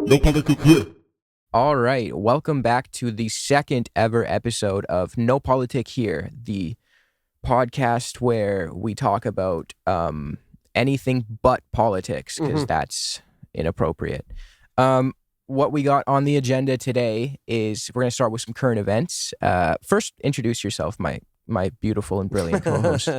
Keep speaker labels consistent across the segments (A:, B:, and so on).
A: No Politic here.
B: All right, welcome back to the second ever episode of No Politic Here, the podcast where we talk about anything but politics, because that's inappropriate. What we got on the agenda today is we're going to start with some current events. First, introduce yourself, my beautiful and brilliant co-host.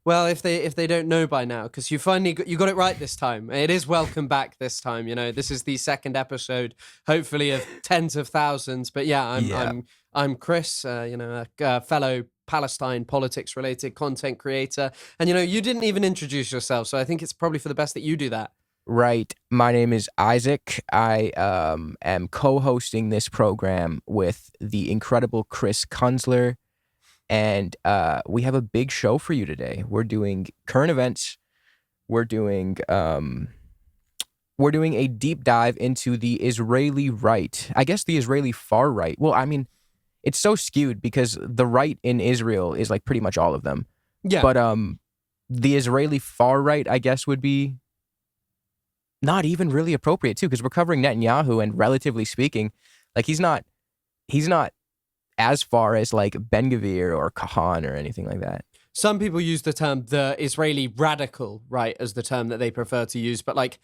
C: Well, if they don't know by now, because you got it right this time. It is welcome back this time. You know, this is the second episode, hopefully of tens of thousands. But I'm Chris. A fellow Palestine politics related content creator. And you didn't even introduce yourself, so I think it's probably for the best that you do that.
B: Right. My name is Isaac. I am co-hosting this program with the incredible Chris Kunzler. And we have a big show for you today. We're doing current events. We're doing a deep dive into the Israeli right. I guess the Israeli far right. Well, I mean, it's so skewed because the right in Israel is like pretty much all of them.
C: Yeah.
B: But the Israeli far right, I guess, would be not even really appropriate too, because we're covering Netanyahu, and relatively speaking, like he's not as far as like Ben-Gvir or Kahane or anything like that.
C: Some people use the term the Israeli radical right as the term that they prefer to use, but like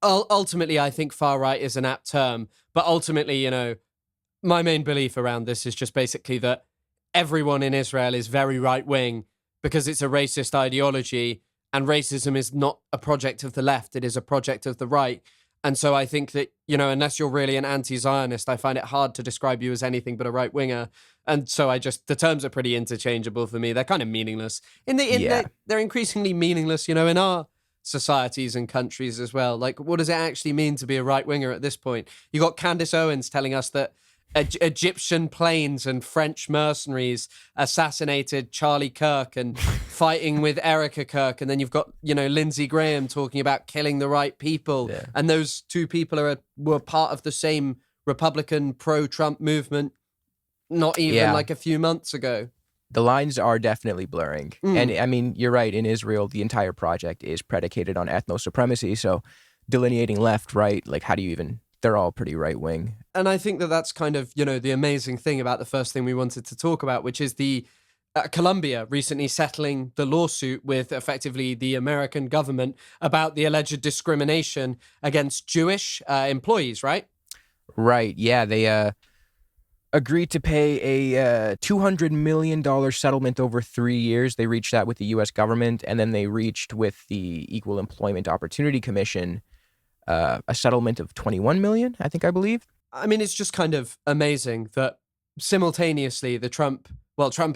C: ultimately I think far right is an apt term. But ultimately, my main belief around this is just basically that everyone in Israel is very right wing because it's a racist ideology, and racism is not a project of the left, it is a project of the right. And so I think that, unless you're really an anti-Zionist, I find it hard to describe you as anything but a right-winger. And so the terms are pretty interchangeable for me. They're kind of meaningless. They're increasingly meaningless, in our societies and countries as well. Like, what does it actually mean to be a right-winger at this point? You got Candace Owens telling us that Egyptian planes and French mercenaries assassinated Charlie Kirk and fighting with Erica Kirk, and then you've got Lindsey Graham talking about killing the right people, and those two people were part of the same Republican pro-Trump movement not even like a few months ago.
B: The lines are definitely blurring. And I mean, you're right, in Israel the entire project is predicated on ethno-supremacy, so delineating left, right, like how do you even... They're all pretty right-wing.
C: And I think that that's kind of, the amazing thing about the first thing we wanted to talk about, which is the Colombia recently settling the lawsuit with effectively the American government about the alleged discrimination against Jewish employees, right?
B: Right, yeah. They agreed to pay a $200 million settlement over 3 years. They reached that with the U.S. government, and then they reached with the Equal Employment Opportunity Commission a settlement of $21 million, I believe.
C: I mean, it's just kind of amazing that simultaneously Trump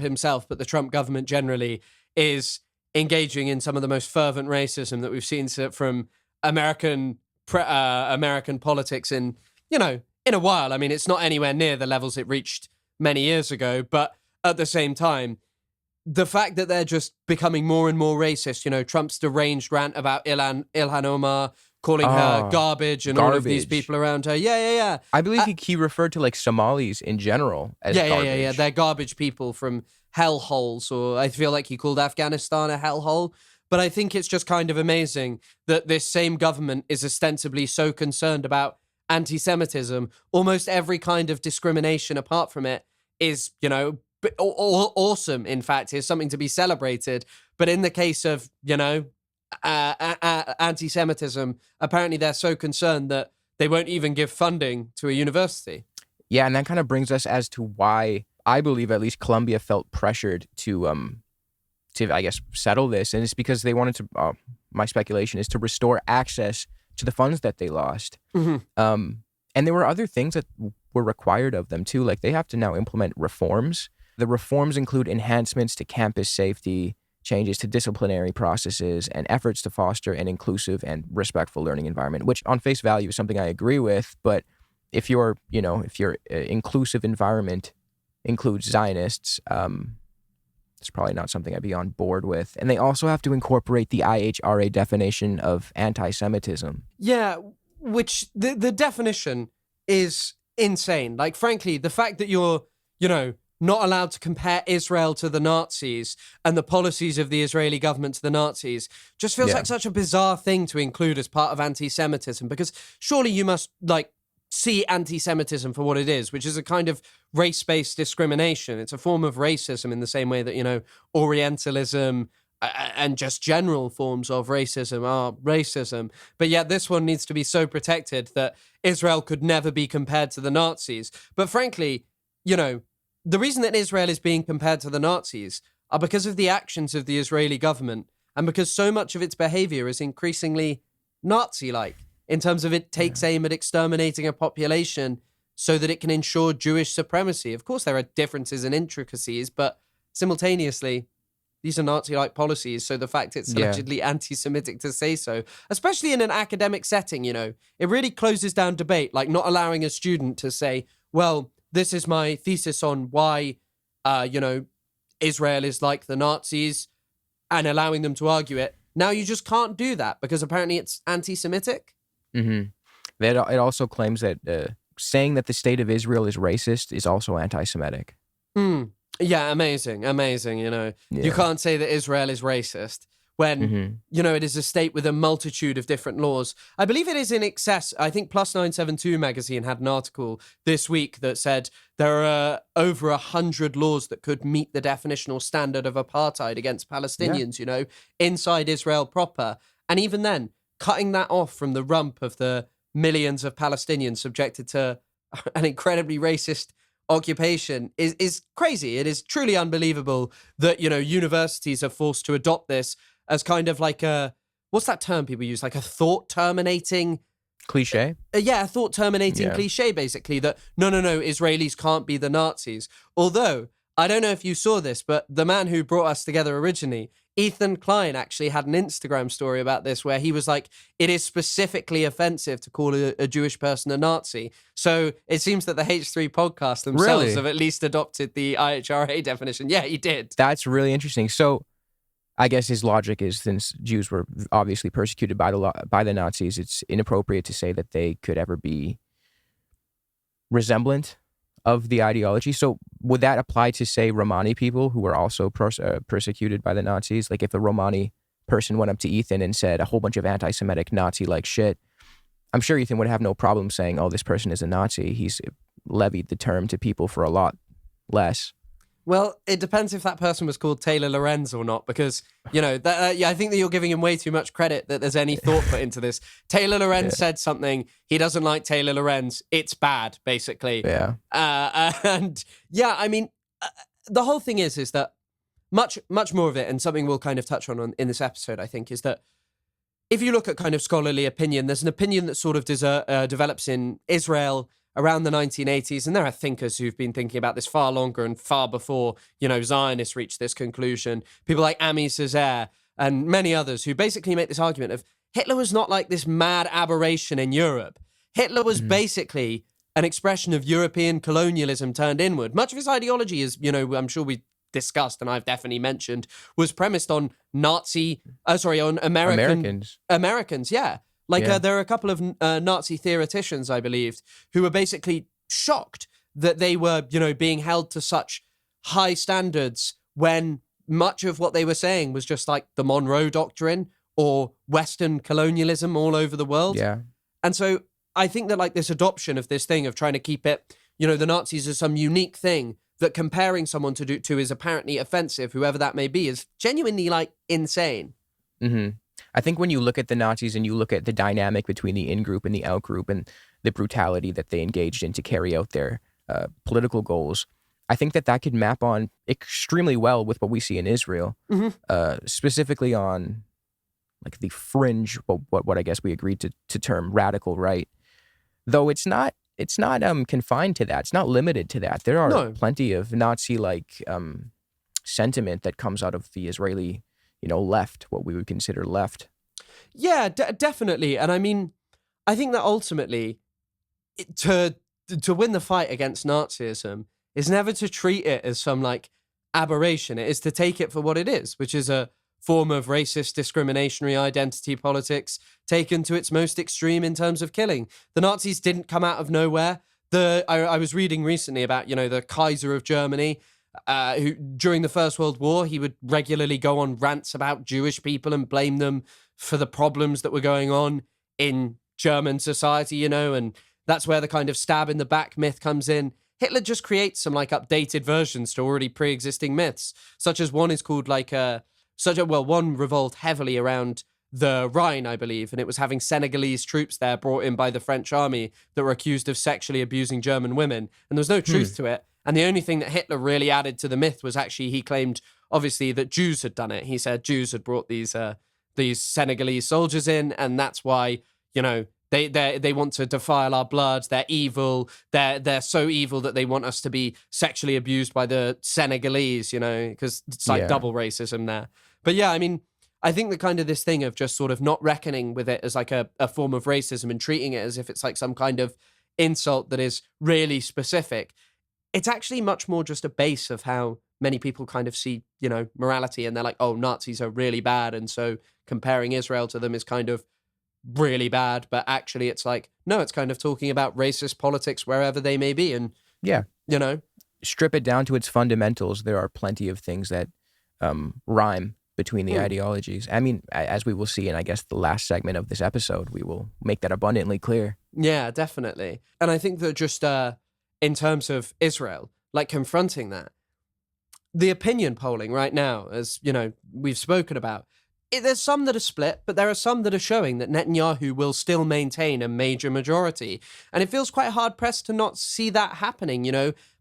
C: himself, but the Trump government generally is engaging in some of the most fervent racism that we've seen from American politics in a while. I mean, it's not anywhere near the levels it reached many years ago, but at the same time, the fact that they're just becoming more and more racist, Trump's deranged rant about Ilhan Omar, calling her garbage and all of these people around her. Yeah.
B: I believe he referred to like Somalis in general as garbage.
C: Yeah. They're garbage people from hellholes, or I feel like he called Afghanistan a hellhole. But I think it's just kind of amazing that this same government is ostensibly so concerned about anti-Semitism. Almost every kind of discrimination apart from it is, awesome, in fact, is something to be celebrated. But in the case of, anti-Semitism, apparently they're so concerned that they won't even give funding to a university.
B: Yeah, and that kind of brings us as to why I believe at least Colombia felt pressured to I guess settle this, and it's because they wanted to. My speculation is to restore access to the funds that they lost. And there were other things that were required of them too, like they have to now implement reforms. The reforms include enhancements to campus safety, changes to disciplinary processes, and efforts to foster an inclusive and respectful learning environment, which on face value is something I agree with. But if your inclusive environment includes Zionists, it's probably not something I'd be on board with. And they also have to incorporate the IHRA definition of anti-Semitism.
C: Yeah, which the definition is insane. Like, frankly, the fact that you're, not allowed to compare Israel to the Nazis and the policies of the Israeli government to the Nazis just feels like such a bizarre thing to include as part of anti-Semitism, because surely you must see anti-Semitism for what it is, which is a kind of race-based discrimination. It's a form of racism in the same way that, Orientalism and just general forms of racism are racism. But yet this one needs to be so protected that Israel could never be compared to the Nazis. But frankly, the reason that Israel is being compared to the Nazis are because of the actions of the Israeli government, and because so much of its behavior is increasingly Nazi-like, in terms of it takes aim at exterminating a population so that it can ensure Jewish supremacy. Of course, there are differences and intricacies, but simultaneously, these are Nazi-like policies, so the fact it's allegedly anti-Semitic to say so, especially in an academic setting, it really closes down debate, like not allowing a student to say, well, this is my thesis on why, Israel is like the Nazis, and allowing them to argue it. Now you just can't do that because apparently it's anti-Semitic.
B: Mm-hmm. It also claims that saying that the state of Israel is racist is also anti-Semitic.
C: Yeah, amazing. You can't say that Israel is racist when, it is a state with a multitude of different laws. I believe it is in excess. I think Plus 972 magazine had an article this week that said there are over 100 laws that could meet the definitional standard of apartheid against Palestinians, inside Israel proper. And even then, cutting that off from the rump of the millions of Palestinians subjected to an incredibly racist occupation is crazy. It is truly unbelievable that, universities are forced to adopt this as kind of like what's that term people use? Like a thought-terminating...
B: Cliche?
C: A thought-terminating cliche, basically, that no, Israelis can't be the Nazis. Although, I don't know if you saw this, but the man who brought us together originally, Ethan Klein, actually had an Instagram story about this where he was like, it is specifically offensive to call a Jewish person a Nazi. So it seems that the H3 podcast themselves have at least adopted the IHRA definition. Yeah, he did.
B: That's really interesting. So I guess his logic is, since Jews were obviously persecuted by the Nazis, it's inappropriate to say that they could ever be resemblant of the ideology. So would that apply to, say, Romani people who were also persecuted by the Nazis? Like if a Romani person went up to Ethan and said a whole bunch of anti-Semitic Nazi-like shit, I'm sure Ethan would have no problem saying, oh, this person is a Nazi. He's levied the term to people for a lot less.
C: Well, it depends if that person was called Taylor Lorenz or not, because, I think that you're giving him way too much credit that there's any thought put into this. Taylor Lorenz said something. He doesn't like Taylor Lorenz. It's bad, basically.
B: Yeah.
C: The whole thing is that much more of it, and something we'll kind of touch on in this episode, I think, is that if you look at kind of scholarly opinion, there's an opinion that sort of develops in Israel around the 1980s, and there are thinkers who've been thinking about this far longer and far before, Zionists reached this conclusion. People like Ami Césaire and many others who basically make this argument of Hitler was not like this mad aberration in Europe. Hitler was basically an expression of European colonialism turned inward. Much of his ideology is, I'm sure we discussed and I've definitely mentioned, was premised on Americans, yeah. There are a couple of Nazi theoreticians, I believed, who were basically shocked that they were, being held to such high standards when much of what they were saying was just like the Monroe Doctrine or Western colonialism all over the world.
B: Yeah.
C: And so I think that this adoption of this thing of trying to keep it, the Nazis as some unique thing that comparing someone to is apparently offensive, whoever that may be, is genuinely insane.
B: Mm-hmm. I think when you look at the Nazis and you look at the dynamic between the in-group and the out-group and the brutality that they engaged in to carry out their political goals, I think that could map on extremely well with what we see in Israel, specifically on the fringe, what I guess we agreed to term radical right. Though it's not confined to that. It's not limited to that. There are plenty of Nazi-like sentiment that comes out of the Israeli left, what we would consider left.
C: Yeah, definitely. And I mean, I think that ultimately, to win the fight against Nazism is never to treat it as some aberration. It is to take it for what it is, which is a form of racist discriminationary identity politics taken to its most extreme in terms of killing. The Nazis didn't come out of nowhere. I was reading recently about, the Kaiser of Germany, who during the First World War, he would regularly go on rants about Jewish people and blame them for the problems that were going on in German society, and that's where the kind of stab in the back myth comes in. Hitler just creates some like updated versions to already pre-existing myths, such as one is called one revolved heavily around the Rhine, I believe, and it was having Senegalese troops there brought in by the French army that were accused of sexually abusing German women, and there was no truth to it. And the only thing that Hitler really added to the myth was actually he claimed, obviously, that Jews had done it. He said Jews had brought these Senegalese soldiers in, and that's why, they want to defile our blood. They're evil. They're so evil that they want us to be sexually abused by the Senegalese, because it's like double racism there. But yeah, I mean, I think the kind of this thing of just sort of not reckoning with it as like a form of racism and treating it as if it's like some kind of insult that is really specific. It's actually much more just a base of how many people kind of see, morality, and they're like, oh, Nazis are really bad. And so comparing Israel to them is kind of really bad. But actually it's like, no, it's kind of talking about racist politics wherever they may be. And
B: strip it down to its fundamentals. There are plenty of things that rhyme between the ideologies. I mean, as we will see in, I guess, the last segment of this episode, we will make that abundantly clear.
C: Yeah, definitely. And I think that just in terms of Israel, like confronting that, the opinion polling right now, as, we've spoken about, there's some that are split, but there are some that are showing that Netanyahu will still maintain a major majority. And it feels quite hard-pressed to not see that happening,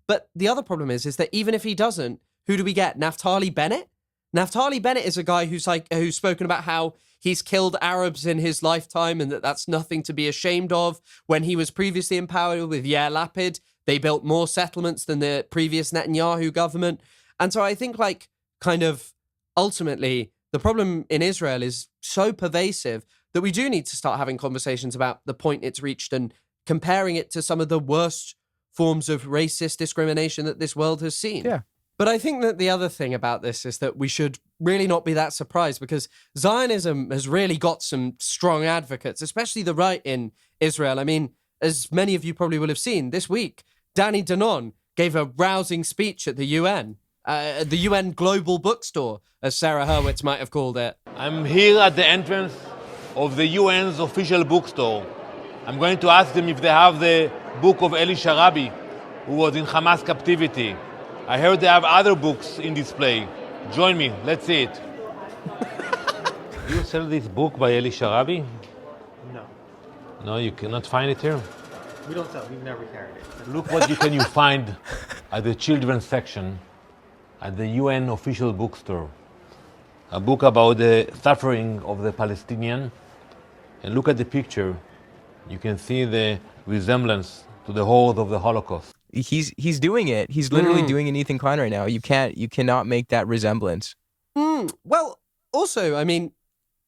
C: But the other problem is that even if he doesn't, who do we get? Naftali Bennett? Naftali Bennett is a guy who's spoken about how he's killed Arabs in his lifetime and that's nothing to be ashamed of. When he was previously in power with Yair Lapid, they built more settlements than the previous Netanyahu government. And so I think ultimately the problem in Israel is so pervasive that we do need to start having conversations about the point it's reached and comparing it to some of the worst forms of racist discrimination that this world has seen.
B: Yeah.
C: But I think that the other thing about this is that we should really not be that surprised, because Zionism has really got some strong advocates, especially the right in Israel. I mean, as many of you probably will have seen, this week, Danny Danon gave a rousing speech at the UN Global Bookstore, as Sarah Hurwitz might have called it.
A: I'm here at the entrance of the UN's official bookstore. I'm going to ask them if they have the book of Eli Sharabi, who was in Hamas captivity. I heard they have other books in display. Join me, let's see it. Do you sell this book by Eli Sharabi?
D: No,
A: No, you cannot find it here?
D: we don't sell. We've never carried it.
A: Look what you find at the children's section at the UN official bookstore. A book about the suffering of the Palestinian. And look at the picture. You can see the resemblance to the horrors of the Holocaust.
B: He's doing it. He's literally doing an Ethan Klein right now. You cannot make that resemblance.
C: Well, also, I mean,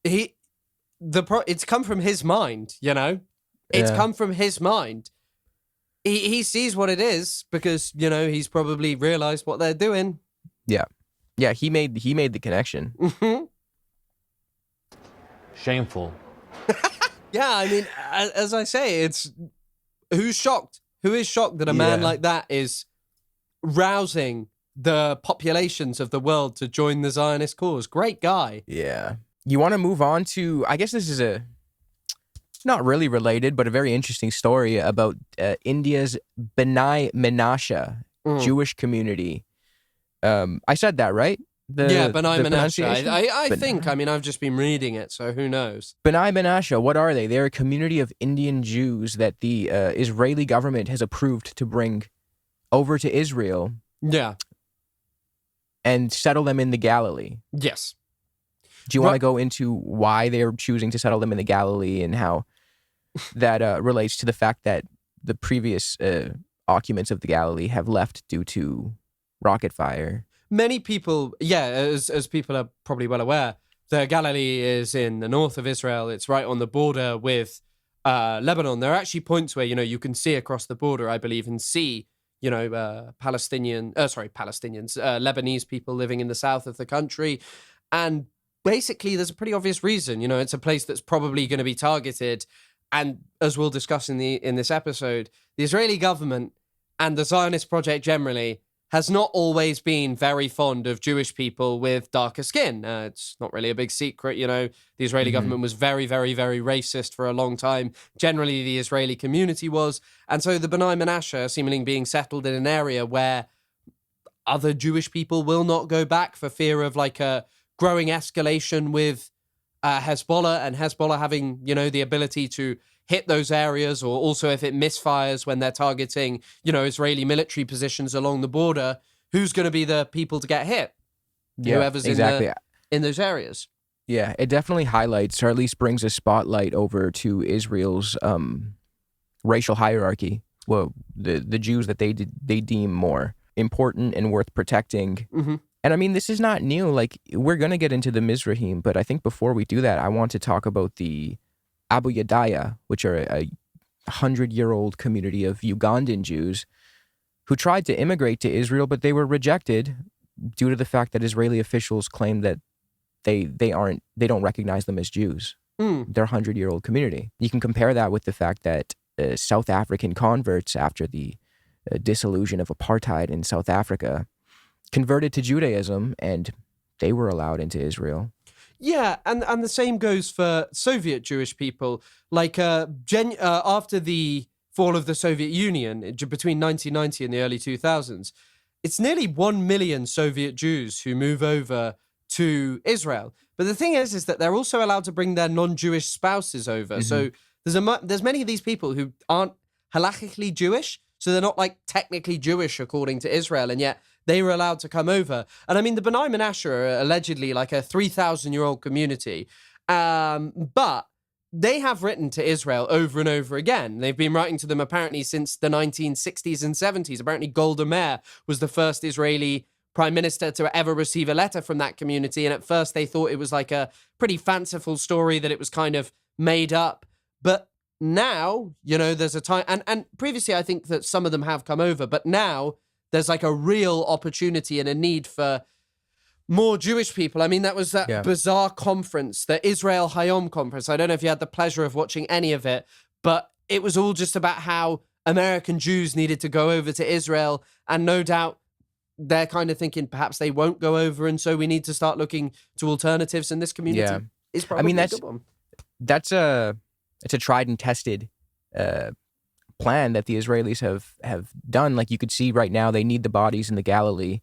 C: it's come from his mind, It's come from his mind. He sees what it is because, he's probably realized what they're doing.
B: Yeah. Yeah, he made the connection.
A: Shameful.
C: Yeah, I mean, as I say, it's who's shocked? Who is shocked that a man like that is rousing the populations of the world to join the Zionist cause? Great guy.
B: Yeah. You want to move on to, I guess this is not really related, but a very interesting story about India's B'nai Menashe Jewish community. I said that, right?
C: B'nai Menashe. I think, I've just been reading it, so who knows?
B: B'nai Menashe, what are they? They're a community of Indian Jews that the Israeli government has approved to bring over to Israel.
C: Yeah.
B: And settle them in the Galilee.
C: Yes.
B: Do you want to go into why they're choosing to settle them in the Galilee and how that relates to the fact that the previous occupants of the Galilee have left due to rocket fire?
C: Many people, as people are probably well aware, the Galilee is in the north of Israel. It's right on the border with Lebanon. There are actually points where, you can see across the border, I believe, and see, Lebanese people living in the south of the country. And basically, there's a pretty obvious reason. It's a place that's probably going to be targeted. And as we'll discuss in this episode, the Israeli government and the Zionist project generally has not always been very fond of Jewish people with darker skin. It's not really a big secret, the Israeli government was very, very, very racist for a long time. Generally, the Israeli community was. And so the B'nai Menashe seemingly being settled in an area where other Jewish people will not go back for fear of like a growing escalation with Hezbollah, and Hezbollah having, the ability to hit those areas, or also if it misfires when they're targeting, Israeli military positions along the border, who's going to be the people to get hit?
B: Yeah,
C: Whoever's
B: exactly.
C: in those areas.
B: Yeah, it definitely highlights, or at least brings a spotlight over to Israel's racial hierarchy. Well, the Jews that they deem more important and worth protecting.
C: Mm-hmm.
B: And I mean, this is not new. Like, we're going to get into the Mizrahim, but I think before we do that, I want to talk about the Abu Yadaya, which are a 100-year-old community of Ugandan Jews who tried to immigrate to Israel, but they were rejected due to the fact that Israeli officials claim that they don't recognize them as Jews. They're a 100-year-old community. You can compare that with the fact that South African converts, after the dissolution of apartheid in South Africa, converted to Judaism, and they were allowed into Israel.
C: Yeah, and the same goes for Soviet Jewish people. Like after the fall of the Soviet Union, between 1990 and the early 2000s, it's nearly 1 million Soviet Jews who move over to Israel. But the thing is that they're also allowed to bring their non-Jewish spouses over. So there's many of these people who aren't halakhically Jewish, so they're not like technically Jewish according to Israel, and yet they were allowed to come over. And I mean, the B'nai Menashe are allegedly like a 3,000-year-old community, but they have written to Israel over and over again. They've been writing to them apparently since the 1960s and 70s. Apparently Golda Meir was the first Israeli prime minister to ever receive a letter from that community. And at first they thought it was like a pretty fanciful story, that it was kind of made up. But now, there's a time, and previously I think that some of them have come over, but now there's like a real opportunity and a need for more Jewish people. I mean, that was that bizarre conference, the Israel Hayom conference. I don't know if you had the pleasure of watching any of it, but it was all just about how American Jews needed to go over to Israel, and no doubt they're kind of thinking perhaps they won't go over, and so we need to start looking to alternatives, in this community is probably a good one.
B: It's a tried and tested plan that the Israelis have done. Like, you could see right now, they need the bodies in the Galilee,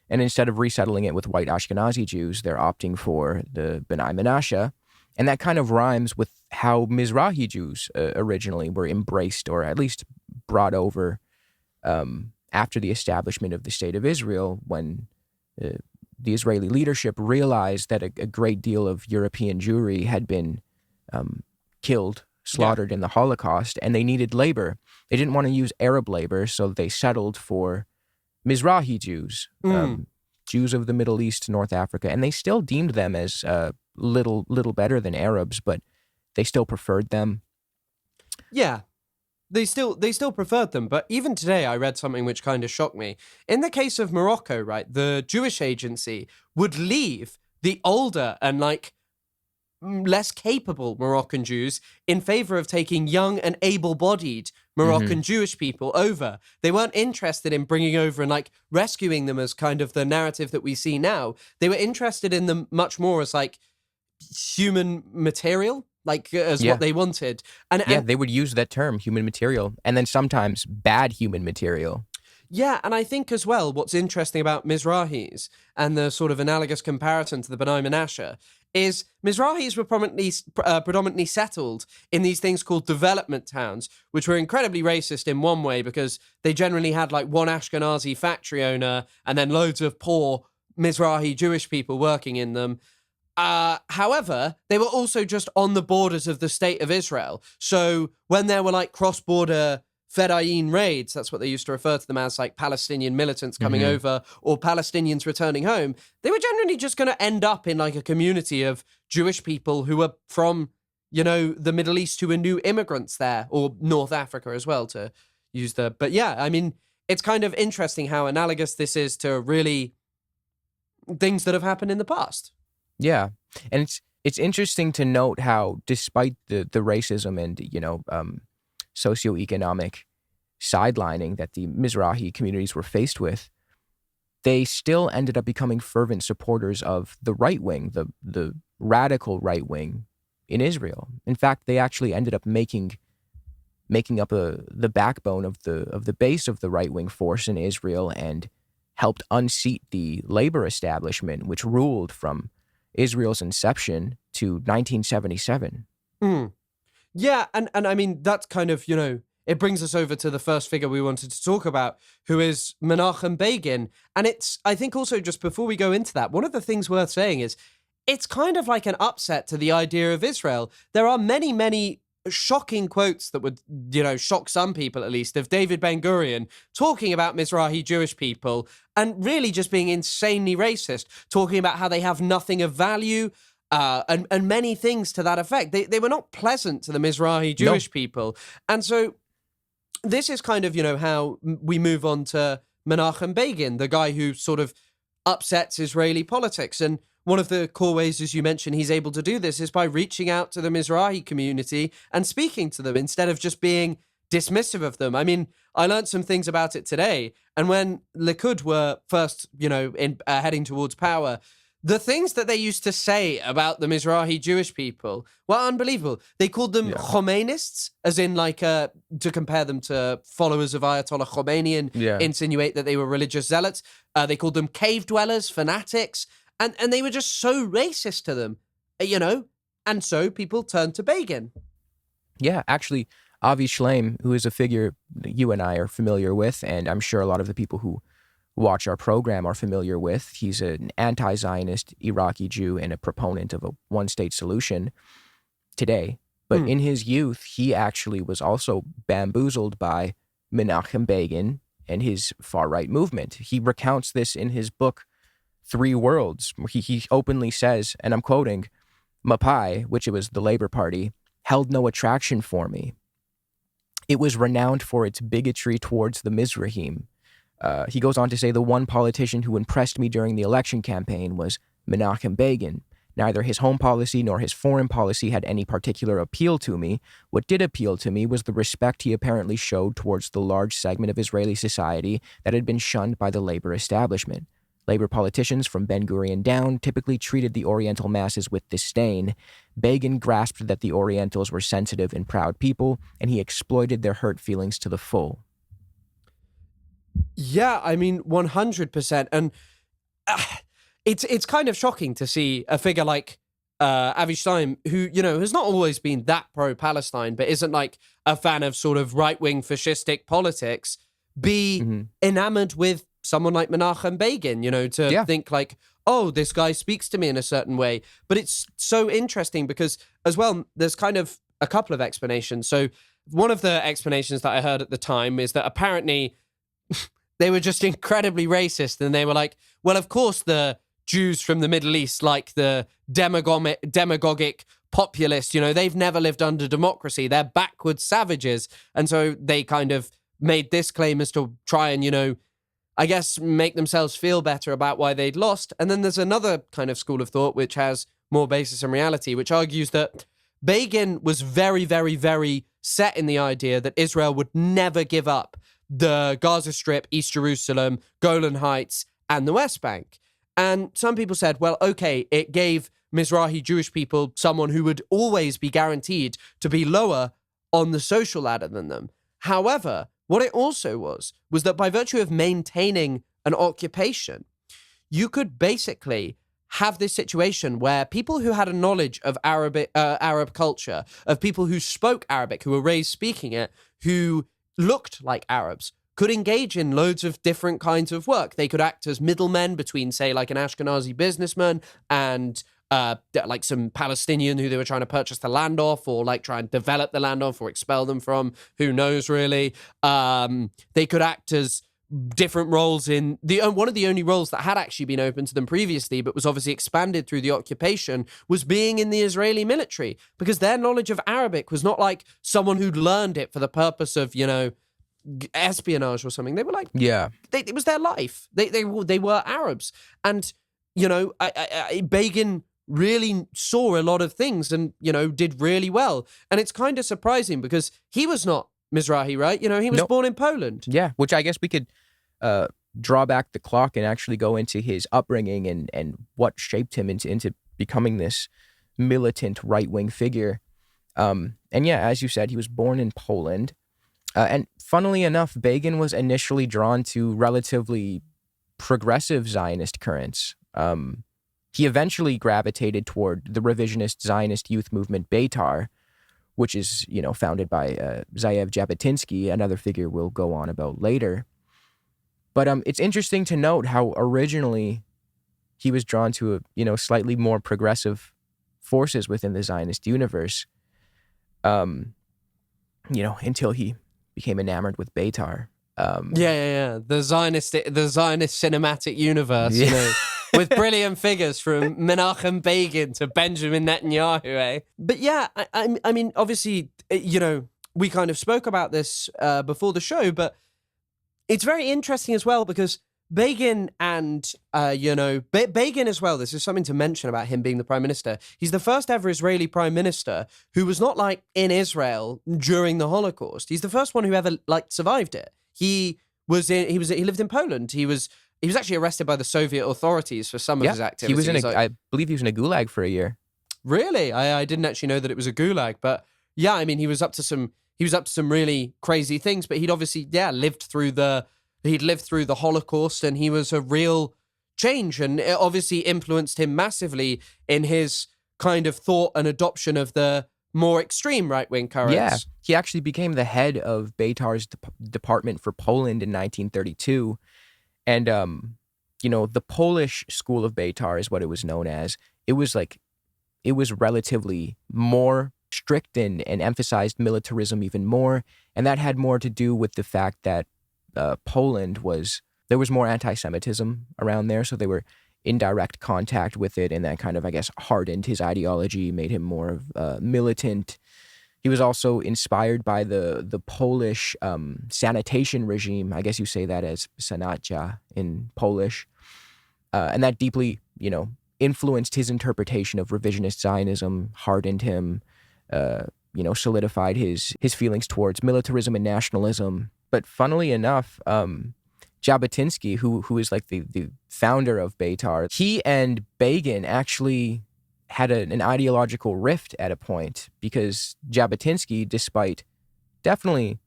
B: and instead of resettling it with white Ashkenazi Jews, they're opting for the B'nai Menashe, and that kind of rhymes with how Mizrahi Jews originally were embraced, or at least brought over after the establishment of the State of Israel, when the Israeli leadership realized that a great deal of European Jewry had been killed, slaughtered in the Holocaust, and they needed labor. They didn't want to use Arab labor, so they settled for Mizrahi Jews, Jews of the Middle East, North Africa, and they still deemed them as little better than Arabs, but they still preferred them. Yeah.
C: They still preferred them, but even today I read something which kind of shocked me. In the case of Morocco, right, the Jewish agency would leave the older and like less capable Moroccan Jews in favor of taking young and able-bodied Moroccan Jewish people over. They weren't interested in bringing over and like rescuing them as kind of the narrative that we see now. They were interested in them much more as like human material, like as what they wanted. And
B: they would use that term, human material, and then sometimes bad human material.
C: Yeah, and I think as well, what's interesting about Mizrahis and the sort of analogous comparison to the B'nai Menashe is Mizrahis were predominantly settled in these things called development towns, which were incredibly racist in one way because they generally had like one Ashkenazi factory owner and then loads of poor Mizrahi Jewish people working in them. However, they were also just on the borders of the State of Israel. So when there were like cross-border Fedayeen raids, that's what they used to refer to them as, like Palestinian militants coming over or Palestinians returning home, they were generally just going to end up in like a community of Jewish people who were from, the Middle East, who were new immigrants there, or North Africa as well, to use the... But yeah, I mean, it's kind of interesting how analogous this is to really things that have happened in the past.
B: Yeah, and it's interesting to note how, despite the racism and socioeconomic sidelining that the Mizrahi communities were faced with, they still ended up becoming fervent supporters of the right wing, the radical right wing in Israel. In fact, they actually ended up making up the backbone of the base of the right wing force in Israel and helped unseat the labor establishment, which ruled from Israel's inception to 1977.
C: Yeah, and I mean, that's kind of, it brings us over to the first figure we wanted to talk about, who is Menachem Begin. And it's, I think also just before we go into that, one of the things worth saying is it's kind of like an upset to the idea of Israel. There are many, many shocking quotes that would, shock some people at least, of David Ben-Gvir talking about Mizrahi Jewish people and really just being insanely racist, talking about how they have nothing of value, and many things to that effect. They were not pleasant to the Mizrahi Jewish people. And so this is kind of, how we move on to Menachem Begin, the guy who sort of upsets Israeli politics. And one of the core ways, as you mentioned, he's able to do this is by reaching out to the Mizrahi community and speaking to them instead of just being dismissive of them. I mean, I learned some things about it today. And when Likud were first, heading towards power, the things that they used to say about the Mizrahi Jewish people were unbelievable. They called them Khomeinists, as in to compare them to followers of Ayatollah Khomeini and insinuate that they were religious zealots. They called them cave dwellers, fanatics, and they were just so racist to them, and so people turned to Begin. Yeah,
B: actually, Avi Shleim, who is a figure you and I are familiar with, and I'm sure a lot of the people who watch our program are familiar with. He's an anti-Zionist Iraqi Jew and a proponent of a one-state solution today. But in his youth, he actually was also bamboozled by Menachem Begin and his far-right movement. He recounts this in his book, Three Worlds. He openly says, and I'm quoting, "Mapai, which it was the Labor Party, held no attraction for me. It was renowned for its bigotry towards the Mizrahim." He goes on to say, "The one politician who impressed me during the election campaign was Menachem Begin. Neither his home policy nor his foreign policy had any particular appeal to me. What did appeal to me was the respect he apparently showed towards the large segment of Israeli society that had been shunned by the labor establishment. Labor politicians from Ben-Gurion down typically treated the Oriental masses with disdain. Begin grasped that the Orientals were sensitive and proud people, and he exploited their hurt feelings to the full."
C: Yeah, I mean, 100%. And it's kind of shocking to see a figure like Avi Shleim, who, has not always been that pro-Palestine, but isn't like a fan of sort of right-wing fascistic politics, be enamored with someone like Menachem Begin, to think like, oh, this guy speaks to me in a certain way. But it's so interesting because, as well, there's kind of a couple of explanations. So one of the explanations that I heard at the time is that apparently they were just incredibly racist. And they were like, well, of course, the Jews from the Middle East, like the demagogic populists, they've never lived under democracy. They're backward savages. And so they kind of made this claim as to try and, I guess, make themselves feel better about why they'd lost. And then there's another kind of school of thought, which has more basis in reality, which argues that Begin was very, very, very set in the idea that Israel would never give up the Gaza Strip, East Jerusalem, Golan Heights, and the West Bank. And some people said, well, okay, it gave Mizrahi Jewish people someone who would always be guaranteed to be lower on the social ladder than them. However, what it also was that by virtue of maintaining an occupation, you could basically have this situation where people who had a knowledge of Arab culture, of people who spoke Arabic, who were raised speaking it, who looked like Arabs, could engage in loads of different kinds of work. They could act as middlemen between, say, like an Ashkenazi businessman and like some Palestinian who they were trying to purchase the land off, or like try and develop the land off or expel them from, who knows really. They could act as different roles in one of the only roles that had actually been open to them previously, but was obviously expanded through the occupation, was being in the Israeli military, because their knowledge of Arabic was not like someone who'd learned it for the purpose of, espionage or something. They were like, it was their life. They were Arabs. And, Begin really saw a lot of things and, did really well. And it's kind of surprising because he was not Mizrahi, right? He was born in Poland.
B: Yeah, which I guess we could draw back the clock and actually go into his upbringing and what shaped him into becoming this militant right-wing figure. And yeah, as you said, he was born in Poland. And funnily enough, Begin was initially drawn to relatively progressive Zionist currents. He eventually gravitated toward the revisionist Zionist youth movement Beitar, which is, founded by Ze'ev Jabotinsky, another figure we'll go on about later. But it's interesting to note how originally he was drawn to slightly more progressive forces within the Zionist universe, until he became enamored with Beitar.
C: The Zionist cinematic universe, with brilliant figures from Menachem Begin to Benjamin Netanyahu, eh? But yeah, I mean, obviously, we kind of spoke about this before the show, but it's very interesting as well because Begin and, Begin as well, this is something to mention about him being the prime minister. He's the first ever Israeli prime minister who was not in Israel during the Holocaust. He's the first one who ever survived it. He lived in Poland. He was actually arrested by the Soviet authorities for some of his activities.
B: I believe he was in a gulag for a year.
C: Really? I didn't actually know that it was a gulag, but yeah, I mean, he was up to some really crazy things, but he'd obviously, lived through the Holocaust, and he was a real change, and it obviously influenced him massively in his kind of thought and adoption of the more extreme right-wing currents.
B: Yeah, he actually became the head of Beitar's department for Poland in 1932. And, the Polish school of Beitar is what it was known as. It was relatively more strict and emphasized militarism even more. And that had more to do with the fact that Poland there was more anti-Semitism around there. So they were in direct contact with it. And that kind of, I guess, hardened his ideology, made him more militant. He was also inspired by the Polish sanitation regime. I guess you say that as sanacja in Polish. And that deeply, influenced his interpretation of revisionist Zionism, hardened him, solidified his feelings towards militarism and nationalism. But funnily enough, Jabotinsky, who is the founder of Beitar, he and Begin actually had an ideological rift at a point, because Jabotinsky, despite definitely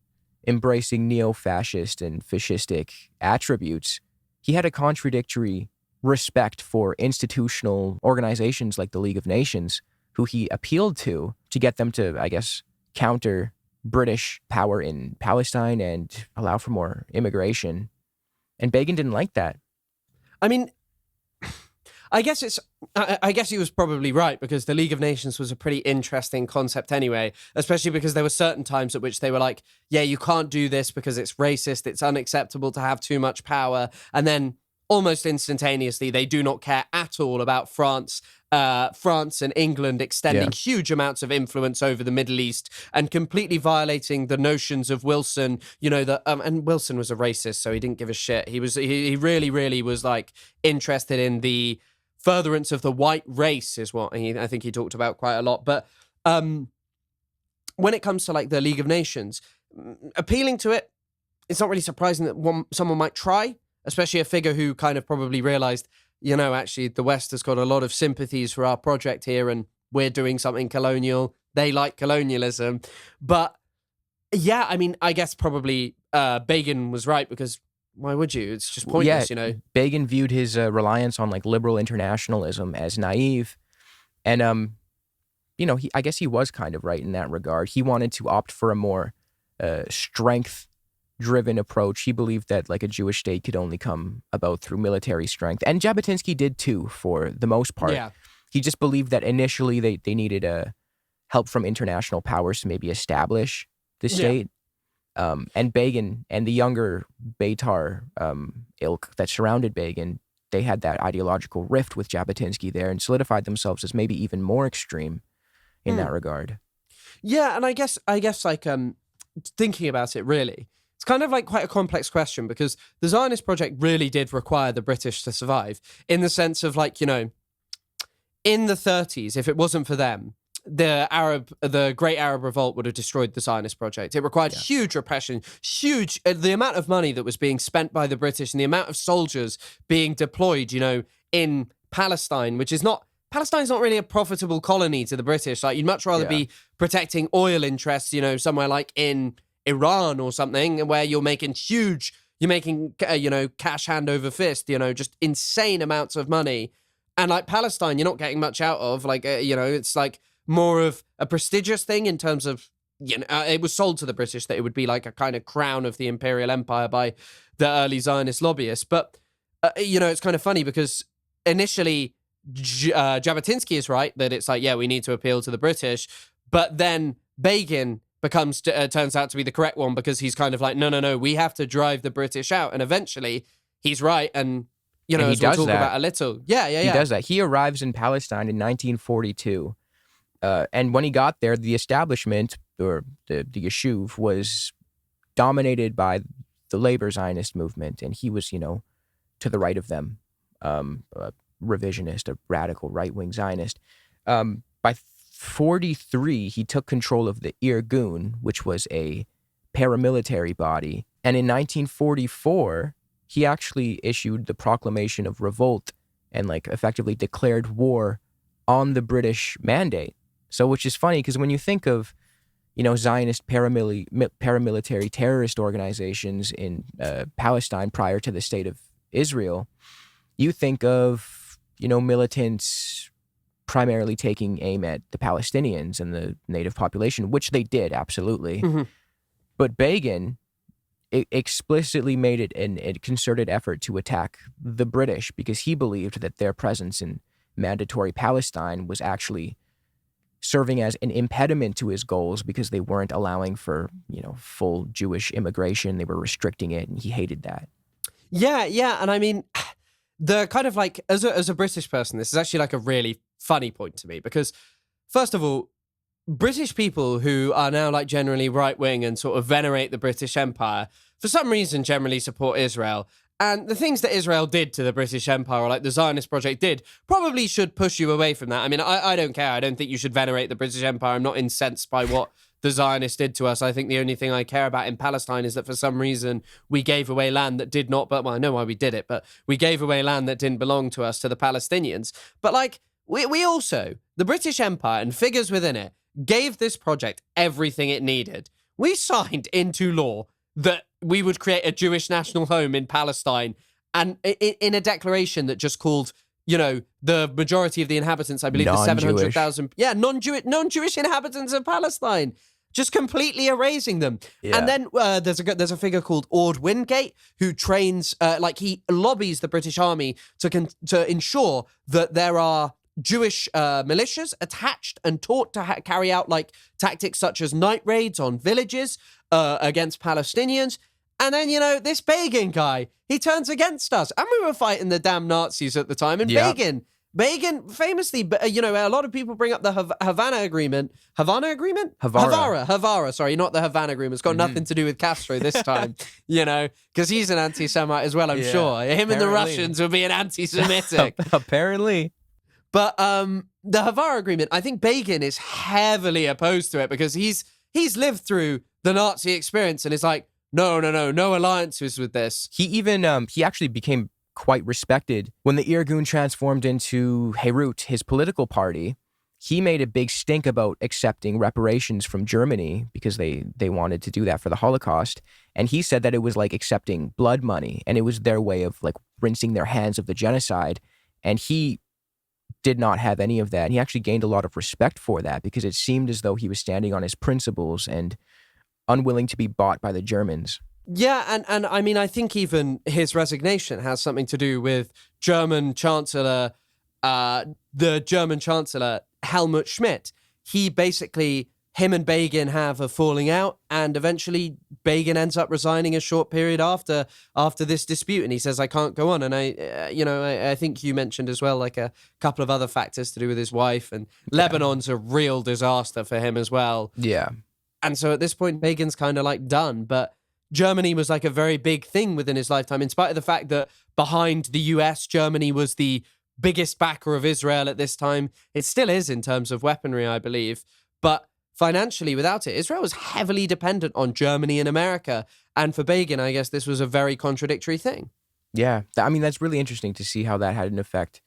B: embracing neo-fascist and fascistic attributes, he had a contradictory respect for institutional organizations like the League of Nations, who he appealed to get them to, I guess, counter British power in Palestine and allow for more immigration. And Begin didn't like that.
C: I mean, I guess he was probably right, because the League of Nations was a pretty interesting concept anyway, especially because there were certain times at which they were like, yeah, you can't do this because it's racist, it's unacceptable to have too much power. And then almost instantaneously, they do not care at all about France and England extending huge amounts of influence over the Middle East and completely violating the notions of Wilson. And Wilson was a racist, so he didn't give a shit. He really, really was interested in the furtherance of the white race, is what I think he talked about quite a lot. But when it comes to the League of Nations, appealing to it, it's not really surprising that someone might try, especially a figure who kind of probably realized, actually the West has got a lot of sympathies for our project here and we're doing something colonial. They like colonialism. But yeah, I mean, I guess probably Begin was right, because why would you? It's just pointless,
B: Begin viewed his reliance on liberal internationalism as naive. And, I guess he was kind of right in that regard. He wanted to opt for a more strength-driven approach. He believed that a Jewish state could only come about through military strength. And Jabotinsky did too, for the most part. Yeah. He just believed that initially they needed help from international powers to maybe establish the state. And Begin and the younger Beitar ilk that surrounded Begin, they had that ideological rift with Jabotinsky there and solidified themselves as maybe even more extreme in that regard.
C: Yeah, and I guess thinking about it, really, it's kind of quite a complex question, because the Zionist project really did require the British to survive, in the sense of in the 30s, if it wasn't for them, the Great Arab Revolt would have destroyed the Zionist project. It required huge repression, the amount of money that was being spent by the British and the amount of soldiers being deployed, in Palestine, Palestine's not really a profitable colony to the British. Like, you'd much rather be protecting oil interests, somewhere like in Iran or something, where you're making cash hand over fist, just insane amounts of money. And like Palestine, you're not getting much out of. Like, it's like more of a prestigious thing in terms of, it was sold to the British that it would be like a kind of crown of the imperial empire by the early Zionist lobbyists. But, it's kind of funny because initially Jabotinsky is right that it's like, we need to appeal to the British. But then Begin turns out to be the correct one because he's kind of like, no, we have to drive the British out. And eventually he's right. And, as we'll talk about a little. Yeah. He
B: does that. He arrives in Palestine in 1942. And when he got there, the establishment, or the Yeshuv, was dominated by the labor Zionist movement. And he was, to the right of them, a revisionist, a radical right-wing Zionist. By 43, he took control of the Irgun, which was a paramilitary body. And in 1944, he actually issued the proclamation of revolt and effectively declared war on the British mandate. So, which is funny because when you think of, Zionist paramilitary terrorist organizations in Palestine prior to the state of Israel, you think of, militants primarily taking aim at the Palestinians and the native population, which they did, absolutely. Mm-hmm. But Begin explicitly made it a concerted effort to attack the British because he believed that their presence in mandatory Palestine was actually serving as an impediment to his goals because they weren't allowing for, full Jewish immigration. They were restricting it, and he hated that.
C: Yeah. And I mean, the kind of as a British person, this is actually a really funny point to me because, first of all, British people who are now generally right-wing and sort of venerate the British Empire, for some reason generally support Israel. And the things that Israel did to the British Empire, or the Zionist project did, probably should push you away from that. I mean, I don't care. I don't think you should venerate the British Empire. I'm not incensed by what the Zionists did to us. I think the only thing I care about in Palestine is that for some reason we gave away land that did not, I know why we did it, but we gave away land that didn't belong to us, to the Palestinians. But we also, the British Empire and figures within it, gave this project everything it needed. We signed into law that we would create a Jewish national home in Palestine, and in a declaration that just called, the majority of the inhabitants, I believe the 700,000, non-Jewish inhabitants of Palestine, just completely erasing them. Yeah. And then there's a figure called Ord Wingate who trains, he lobbies the British Army to ensure that there are Jewish militias attached and taught to carry out tactics such as night raids on villages against Palestinians. And then, this Begin guy, he turns against us. And we were fighting the damn Nazis at the time. And Begin famously, a lot of people bring up the Havana Agreement. Havara, sorry, not the Havana Agreement. It's got nothing to do with Castro this time, because he's an anti-Semite as well, I'm sure. Him and the Russians were being anti-Semitic.
B: Apparently.
C: But the Havara Agreement, I think Begin is heavily opposed to it because he's lived through the Nazi experience and is like, no alliances with this.
B: He even, he actually became quite respected when the Irgun transformed into Herut, his political party. He made a big stink about accepting reparations from Germany because they wanted to do that for the Holocaust. And he said that it was like accepting blood money and it was their way of rinsing their hands of the genocide. And he did not have any of that. And he actually gained a lot of respect for that because it seemed as though he was standing on his principles and unwilling to be bought by the Germans.
C: Yeah, and I mean, I think even his resignation has something to do with the German Chancellor, Helmut Schmidt. Him and Begin have a falling out, and eventually Begin ends up resigning a short period after this dispute, and he says, I can't go on. And I think you mentioned as well, a couple of other factors to do with his wife, and Lebanon's a real disaster for him as well.
B: Yeah.
C: And so at this point, Begin's kind of done, but Germany was a very big thing within his lifetime, in spite of the fact that behind the US, Germany was the biggest backer of Israel at this time. It still is in terms of weaponry, I believe. But financially, without it, Israel was heavily dependent on Germany and America. And for Begin, I guess this was a very contradictory thing.
B: Yeah. I mean, that's really interesting to see how that had an effect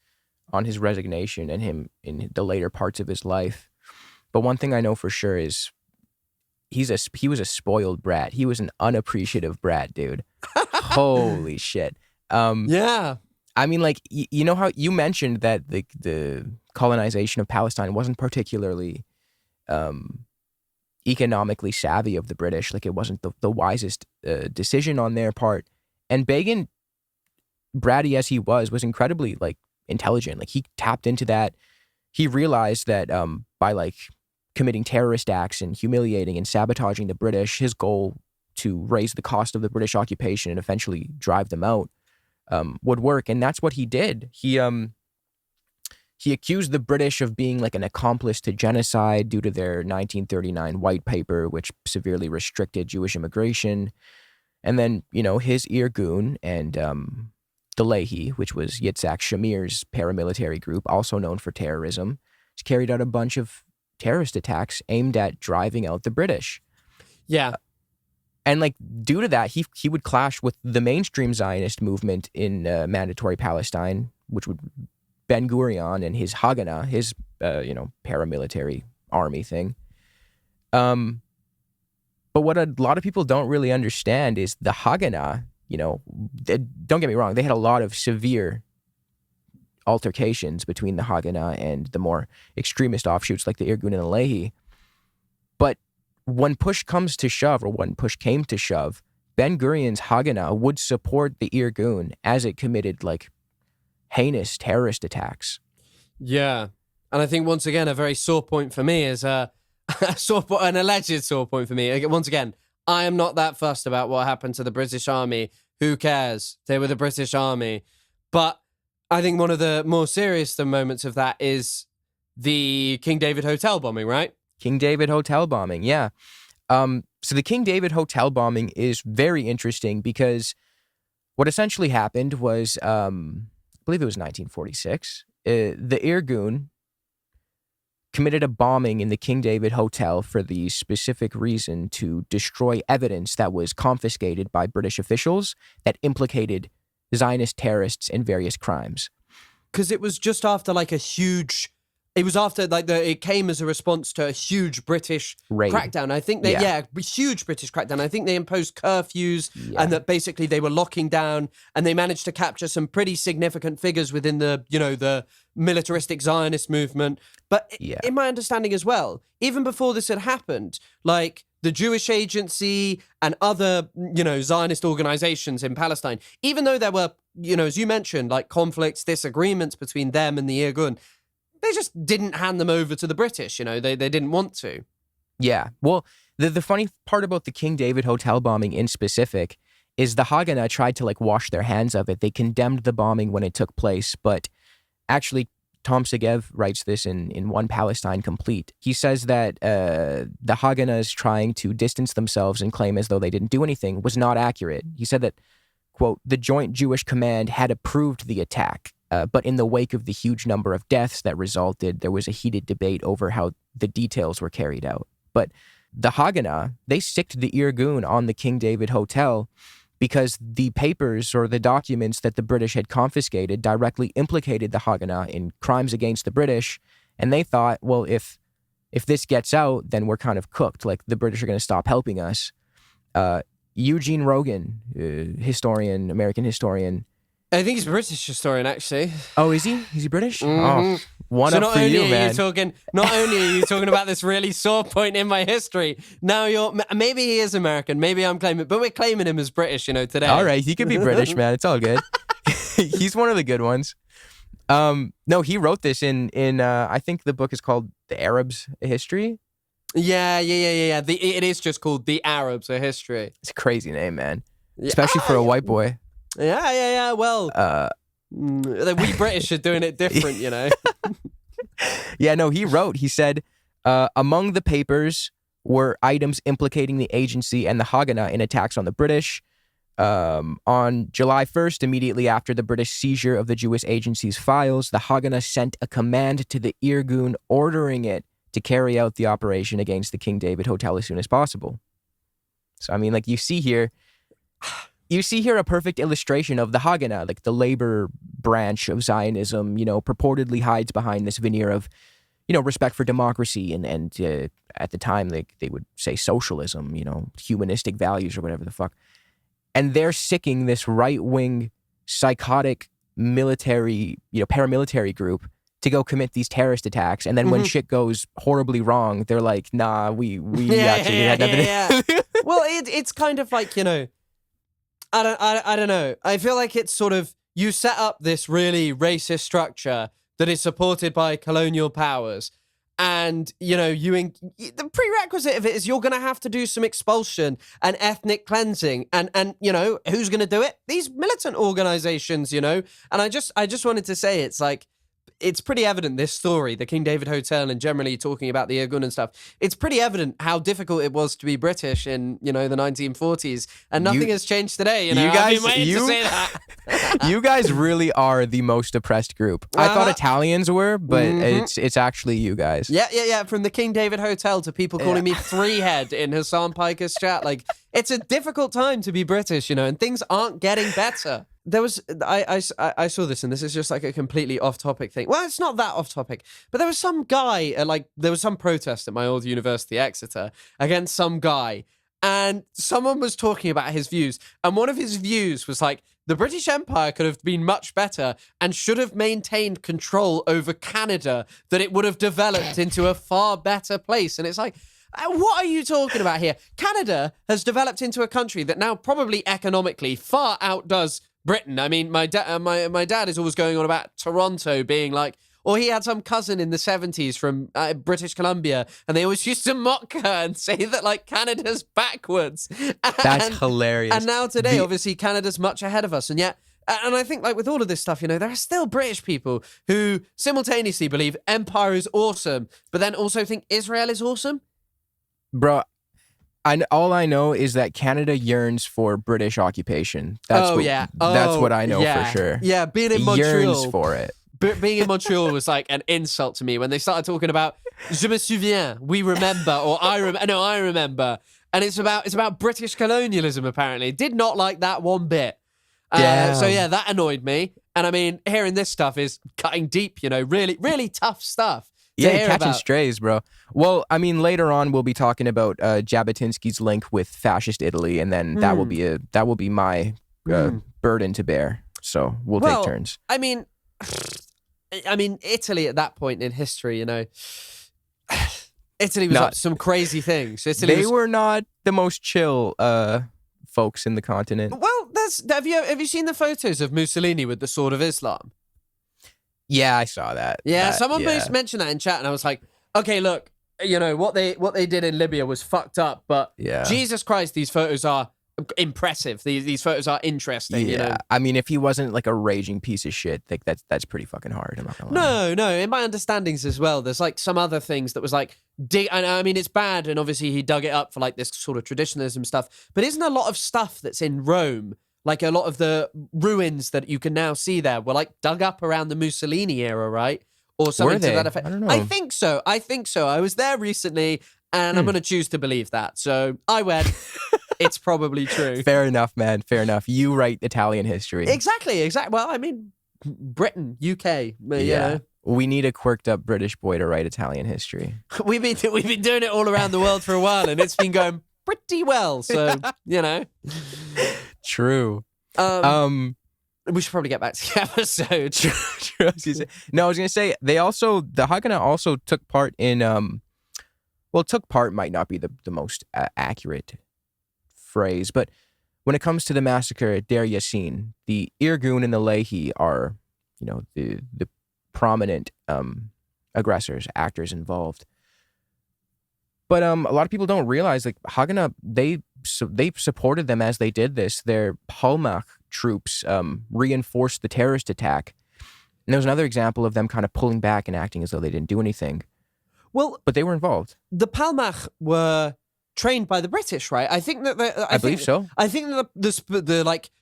B: on his resignation and him in the later parts of his life. But one thing I know for sure is he was a spoiled brat. He was an unappreciative brat, dude. Holy shit.
C: Yeah.
B: I mean, like, you know how you mentioned that the colonization of Palestine wasn't particularly economically savvy of the British. Like, it wasn't the wisest decision on their part. And Begin, bratty as he was incredibly, like, intelligent. Like, he tapped into that. He realized that by, like, committing terrorist acts and humiliating and sabotaging the British, his goal to raise the cost of the British occupation and eventually drive them out would work. And that's what he did. He accused the British of being like an accomplice to genocide due to their 1939 white paper, which severely restricted Jewish immigration. And then, you know, his Irgun and the Lehi, which was Yitzhak Shamir's paramilitary group, also known for terrorism, carried out a bunch of terrorist attacks aimed at driving out the British.
C: Yeah.
B: And like due to that, he would clash with the mainstream Zionist movement in Mandatory Palestine, which would Ben-Gvir and his Haganah, his paramilitary army thing. But what a lot of people don't really understand is the Haganah. You know, don't get me wrong, they had a lot of severe altercations between the Haganah and the more extremist offshoots like the Irgun and the Lehi. But when push comes to shove, or when push came to shove, Ben-Gurion's Haganah would support the Irgun as it committed like heinous terrorist attacks.
C: Yeah. And I think once again, a very sore point for me is an alleged sore point for me. Once again, I am not that fussed about what happened to the British Army. Who cares? They were the British Army. But I think one of the more serious moments of that is the King David Hotel bombing, right?
B: King David Hotel bombing, yeah. So the King David Hotel bombing is very interesting because what essentially happened was, I believe it was 1946, the Irgun committed a bombing in the King David Hotel for the specific reason to destroy evidence that was confiscated by British officials that implicated Zionist terrorists in various crimes.
C: Because it was just after like a huge... It was after it came as a response to a huge British
B: raid.
C: Crackdown. I think huge British crackdown. I think they imposed curfews and that basically they were locking down and they managed to capture some pretty significant figures within the militaristic Zionist movement. But in my understanding as well, even before this had happened, like the Jewish Agency and other, Zionist organizations in Palestine, even though there were, as you mentioned, like conflicts, disagreements between them and the Irgun, they just didn't hand them over to the British, they didn't want to.
B: Yeah. Well, the funny part about the King David Hotel bombing in specific is the Haganah tried to like wash their hands of it. They condemned the bombing when it took place, but actually Tom Ze'ev writes this in One Palestine Complete. He says that the Haganahs trying to distance themselves and claim as though they didn't do anything was not accurate. He said that, quote, the Joint Jewish Command had approved the attack. But in the wake of the huge number of deaths that resulted, there was a heated debate over how the details were carried out. But the Haganah, they sicked the Irgun on the King David Hotel because the papers or the documents that the British had confiscated directly implicated the Haganah in crimes against the British. And they thought, well, if this gets out, then we're kind of cooked. Like, the British are going to stop helping us. Eugene Rogan, American historian,
C: I think he's a British historian, actually.
B: Oh, is he? Is he British?
C: Mm-hmm.
B: Oh, one up for you, man.
C: Not only are you talking about this really sore point in my history, now maybe he is American, maybe I'm claiming, but we're claiming him as British, today.
B: All right, he could be British, man. It's all good. He's one of the good ones. No, he wrote this in I think the book is called The Arabs, A History.
C: Yeah. It is just called The Arabs, A History.
B: It's a crazy name, man. Especially for a white boy.
C: Yeah. Well, we British are doing it different,
B: Yeah, no, he said, among the papers were items implicating the agency and the Haganah in attacks on the British. On July 1st, immediately after the British seizure of the Jewish agency's files, the Haganah sent a command to the Irgun ordering it to carry out the operation against the King David Hotel as soon as possible. So, I mean, like you see here a perfect illustration of the Haganah, like the labor branch of Zionism, purportedly hides behind this veneer of, respect for democracy and at the time they would say socialism, humanistic values or whatever the fuck. And they're sicking this right-wing, psychotic military, paramilitary group to go commit these terrorist attacks. And then when shit goes horribly wrong, they're like, nah, we actually had nothing.
C: Well, it's kind of like, I don't know. I feel like it's sort of, you set up this really racist structure that is supported by colonial powers. And, the prerequisite of it is you're going to have to do some expulsion and ethnic cleansing. And who's going to do it? These militant organizations, And I just wanted to say, it's like, it's pretty evident, this story, the King David Hotel and generally talking about the Irgun and stuff, it's pretty evident how difficult it was to be British in, the 1940s. And nothing has changed today.
B: You guys,
C: I've been waiting to say that.
B: You guys really are the most oppressed group. I thought Italians were, but it's actually you guys.
C: Yeah. From the King David Hotel to people calling me Freehead in Hassan Piker's chat. Like, it's a difficult time to be British, and things aren't getting better. There was, I saw this, and this is just like a completely off-topic thing. Well, it's not that off-topic, but there was some guy, there was some protest at my old university, Exeter, against some guy, and someone was talking about his views, and one of his views was like, the British Empire could have been much better and should have maintained control over Canada, that it would have developed into a far better place. And it's like, what are you talking about here? Canada has developed into a country that now probably economically far outdoes Britain. I mean, my dad is always going on about Toronto being like, or he had some cousin in the 70s from British Columbia, and they always used to mock her and say that, like, Canada's backwards.
B: That's hilarious.
C: And now today, obviously, Canada's much ahead of us. And yet, and I think, like, with all of this stuff, there are still British people who simultaneously believe empire is awesome, but then also think Israel is awesome.
B: Bro, all I know is that Canada yearns for British occupation. That's what I know for sure.
C: Yeah, being in
B: it
C: Montreal.
B: Yearns for it.
C: Being in Montreal was like an insult to me when they started talking about "Je me souviens," we remember, or I remember, and it's about British colonialism. Apparently, did not like that one bit. So that annoyed me. And I mean, hearing this stuff is cutting deep. Really, really tough stuff.
B: Yeah, catching strays, bro. Well, I mean, later on we'll be talking about Jabotinsky's link with fascist Italy, and then that will be my burden to bear. So we'll take turns.
C: I mean, Italy at that point in history, Italy was up to some crazy things.
B: They were not the most chill folks in the continent.
C: Well, have you seen the photos of Mussolini with the Sword of Islam?
B: Yeah, I saw that.
C: Yeah, someone mentioned that in chat, and I was like, okay, look, what they did in Libya was fucked up, but Jesus Christ, these photos are impressive. These photos are interesting.
B: Yeah, I mean, if he wasn't like a raging piece of shit, like that's pretty fucking hard. I'm not gonna lie.
C: No. In my understandings as well, there's like some other things that was like, I mean, it's bad, and obviously he dug it up for like this sort of traditionalism stuff. But isn't a lot of stuff that's in Rome? Like a lot of the ruins that you can now see there were like dug up around the Mussolini era, right? Or something to that effect.
B: I don't know.
C: I think so. I was there recently, and I'm going to choose to believe that. So I went, it's probably true.
B: Fair enough, man. Fair enough. You write Italian history.
C: Exactly. Well, I mean, Britain, UK. Yeah.
B: We need a quirked up British boy to write Italian history.
C: We've been doing it all around the world for a while, and it's been going pretty well. So,
B: True.
C: We should probably get back to the episode.
B: True. No, I was gonna say the Haganah also took part in took part might not be the most accurate phrase, but when it comes to the massacre at Deir Yassin, the Irgun and the Lehi are, the prominent aggressors, actors involved. But a lot of people don't realize, like, Haganah, they supported them as they did this. Their Palmach troops reinforced the terrorist attack. And there was another example of them kind of pulling back and acting as though they didn't do anything.
C: Well,
B: but they were involved.
C: The Palmach were trained by the British, right? I think that
B: I believe so.
C: I think that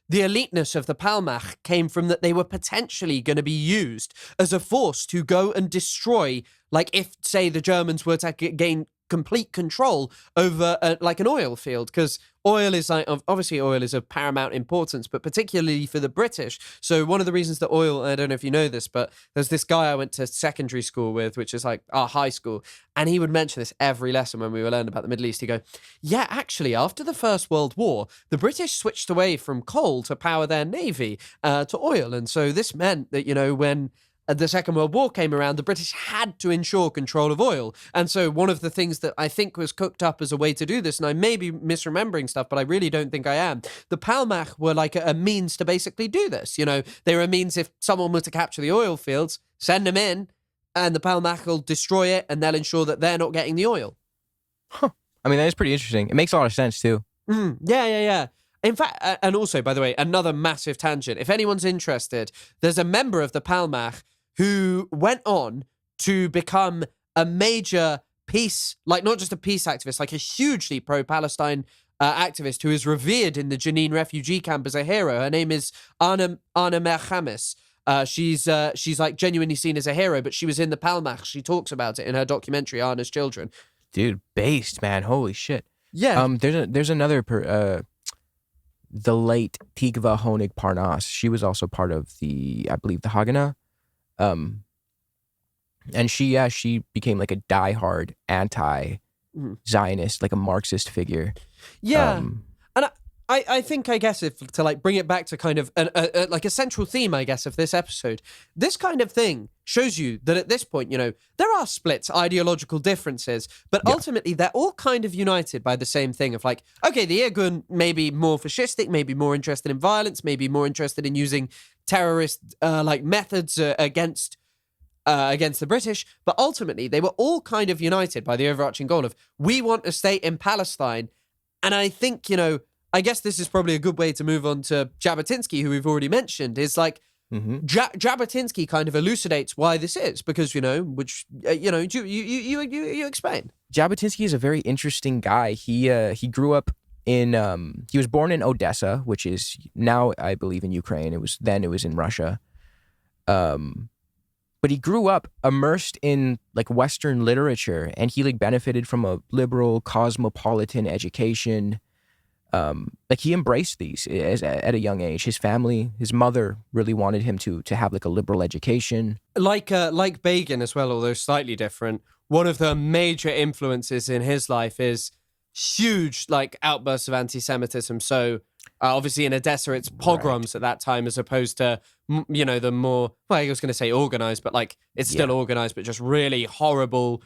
C: the eliteness of the Palmach came from that they were potentially going to be used as a force to go and destroy, like if, say, the Germans were to gain complete control over like an oil field, because oil is like, obviously oil is of paramount importance, but particularly for the British. So one of the reasons that oil, I don't know if you know this, but there's this guy I went to secondary school with, which is like our high school, and he would mention this every lesson when we were learning about the Middle East. He'd go, yeah, actually, after the First World War, the British switched away from coal to power their navy to oil. And so this meant that, when the Second World War came around, the British had to ensure control of oil. And so one of the things that I think was cooked up as a way to do this, and I may be misremembering stuff, but I really don't think I am, the Palmach were like a means to basically do this. They were a means, if someone were to capture the oil fields, send them in, and the Palmach will destroy it, and they'll ensure that they're not getting the oil.
B: Huh. I mean, that is pretty interesting. It makes a lot of sense, too.
C: Yeah. In fact, and also, by the way, another massive tangent. If anyone's interested, there's a member of the Palmach who went on to become a major peace, like not just a peace activist, like a hugely pro-Palestine activist who is revered in the Jenin refugee camp as a hero. Her name is Anna Merchamis. She's like genuinely seen as a hero, but she was in the Palmach. She talks about it in her documentary, Anna's Children.
B: Dude, based, man. Holy shit.
C: Yeah.
B: There's another the late Tikva Honig Parnas. She was also part of I believe the Haganah. And she became like a diehard anti-Zionist, like a Marxist figure.
C: Yeah. And I think, I guess, if to like bring it back to kind of like a central theme, I guess, of this episode, this kind of thing shows you that at this point, there are splits, ideological differences, but ultimately they're all kind of united by the same thing of like, okay, the Irgun may be more fascistic, maybe more interested in violence, maybe more interested in using terrorist like methods against the British, but ultimately they were all kind of united by the overarching goal of, we want a state in Palestine. And I think, I guess this is probably a good way to move on to Jabotinsky, who we've already mentioned, is like, Jabotinsky kind of elucidates why this is, because, which, you explain.
B: Jabotinsky is a very interesting guy. He grew up he was born in Odessa, which is now, I believe, in Ukraine. It was in Russia. But he grew up immersed in like Western literature, and he like benefited from a liberal cosmopolitan education. Like he embraced these at a young age. His family, his mother really wanted him to have like a liberal education.
C: Like Begin as well, although slightly different. One of the major influences in his life is huge like outbursts of anti-Semitism. So obviously in Odessa, it's pogroms at that time, as opposed to, the more, well, I was going to say organized, but like it's still organized, but just really horrible,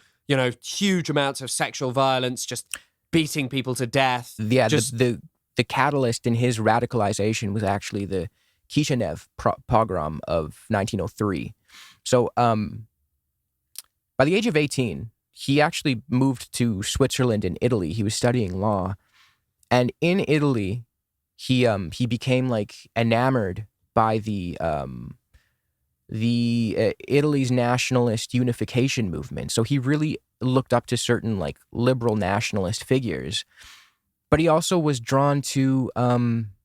C: huge amounts of sexual violence, just beating people to death.
B: Yeah, the catalyst in his radicalization was actually the Kishinev pogrom of 1903. So by the age of 18, he actually moved to Switzerland and Italy. He was studying law. And in Italy, he became like enamored by the Italy's nationalist unification movement. So he really looked up to certain like liberal nationalist figures, but he also was drawn to a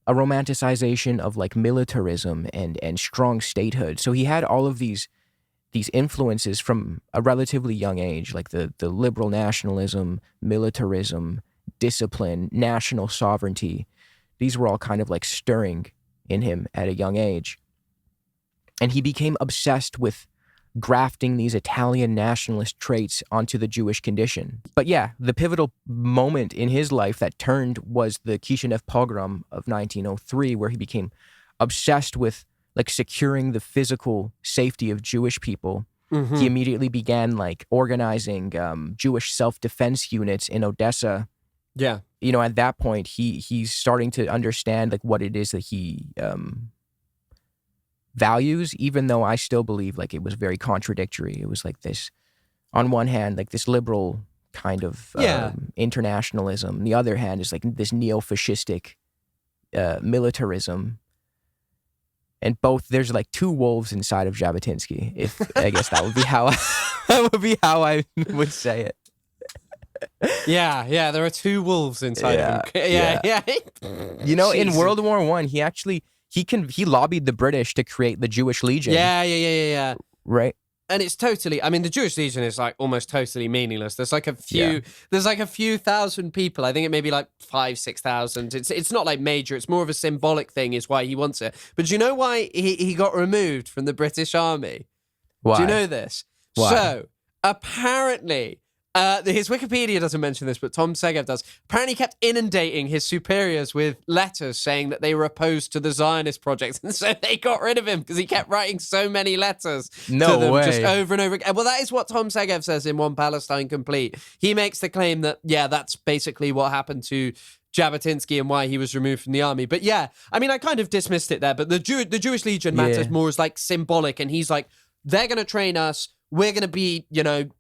B: romanticization of like militarism and strong statehood. So he had all of these influences from a relatively young age, like the liberal nationalism, militarism, discipline, national sovereignty. These were all kind of like stirring in him at a young age. And he became obsessed with grafting these Italian nationalist traits onto the Jewish condition. But yeah, the pivotal moment in his life that turned was the Kishinev pogrom of 1903, where he became obsessed with like securing the physical safety of Jewish people. Mm-hmm. He immediately began like organizing Jewish self-defense units in Odessa.
C: Yeah.
B: At that point, he's starting to understand like what it is that he values, even though I still believe like it was very contradictory. It was like this, on one hand, like this liberal kind of internationalism. On the other hand is like this neo-fascistic militarism. And both, there's like two wolves inside of Jabotinsky. If I guess that would be how I would say it.
C: Yeah, there are two wolves inside of him. Yeah.
B: You know, in
C: Jesus.
B: World War I, he lobbied the British to create the Jewish Legion.
C: Yeah.
B: Right.
C: And it's totally, I mean, the Jewish Legion is like almost totally meaningless. There's like a few thousand people. I think it may be like 5,000-6,000. It's not like major. It's more of a symbolic thing is why he wants it. But do you know why he got removed from the British Army?
B: Why?
C: Do you know this?
B: Why?
C: So apparently, his Wikipedia doesn't mention this, but Tom Segev does. Apparently, he kept inundating his superiors with letters saying that they were opposed to the Zionist project, and so they got rid of him because he kept writing so many letters to them just over and over again. Well, that is what Tom Segev says in One Palestine Complete. He makes the claim that that's basically what happened to Jabotinsky and why he was removed from the army. But yeah, I mean, I kind of dismissed it there, but the Jewish Legion matters more as like symbolic, and he's like, they're going to train us. We're going to be,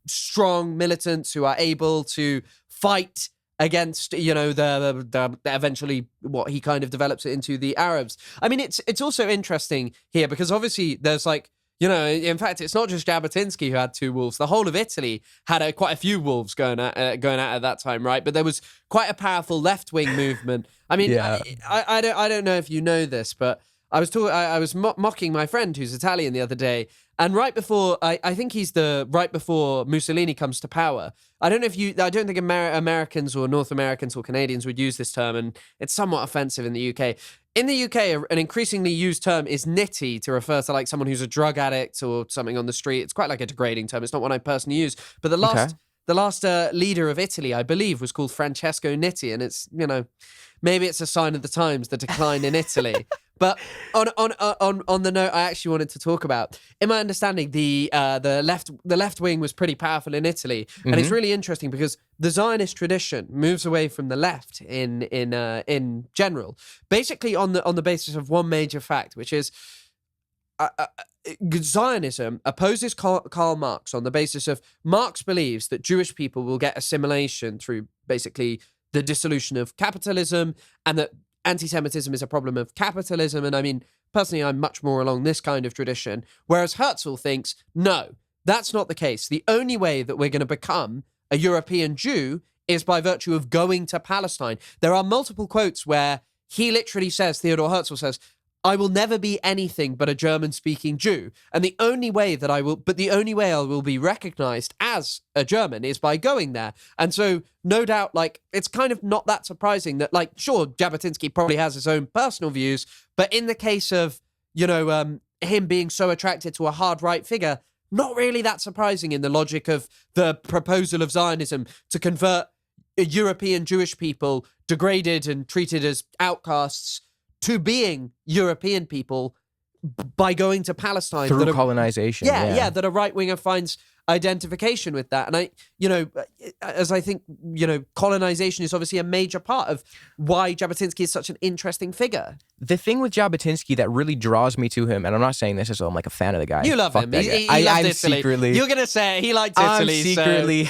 C: strong militants who are able to fight against, the eventually what he kind of develops it into the Arabs. I mean, it's also interesting here because obviously there's like, in fact, it's not just Jabotinsky who had two wolves. The whole of Italy had quite a few wolves going out at that time, right? But there was quite a powerful left-wing movement. I mean, I don't know if you know this, but I was mocking my friend who's Italian the other day, and right before I think he's right before Mussolini comes to power. I don't think Americans or North Americans or Canadians would use this term, and it's somewhat offensive in the UK. In the UK, an increasingly used term is nitty to refer to like someone who's a drug addict or something on the street. It's quite like a degrading term. It's not one I personally use, but the last leader of Italy, I believe, was called Francesco Nitti, and it's maybe it's a sign of the times, the decline in Italy. But on the note I actually wanted to talk about, in my understanding, the left wing was pretty powerful in Italy, and it's really interesting because the Zionist tradition moves away from the left in general, basically on the basis of one major fact, which is Zionism opposes Karl Marx on the basis of Marx believes that Jewish people will get assimilation through basically the dissolution of capitalism, and that anti-Semitism is a problem of capitalism. And I mean, personally, I'm much more along this kind of tradition. Whereas Herzl thinks, no, that's not the case. The only way that we're going to become a European Jew is by virtue of going to Palestine. There are multiple quotes where he literally says, Theodor Herzl says, I will never be anything but a German-speaking Jew. And the only way I will be recognized as a German is by going there. And so, no doubt, like, it's kind of not that surprising that, like, sure, Jabotinsky probably has his own personal views, but in the case of, him being so attracted to a hard right figure, not really that surprising in the logic of the proposal of Zionism to convert European Jewish people degraded and treated as outcasts to being European people by going to Palestine.
B: Through colonization.
C: Yeah, that a right-winger finds identification with that. And as I think, colonization is obviously a major part of why Jabotinsky is such an interesting figure.
B: The thing with Jabotinsky that really draws me to him, and I'm not saying this as though I'm like a fan of the guy.
C: You love him. He loved
B: I'm
C: Italy.
B: secretly.
C: You're going to say he liked Italy.
B: I'm secretly.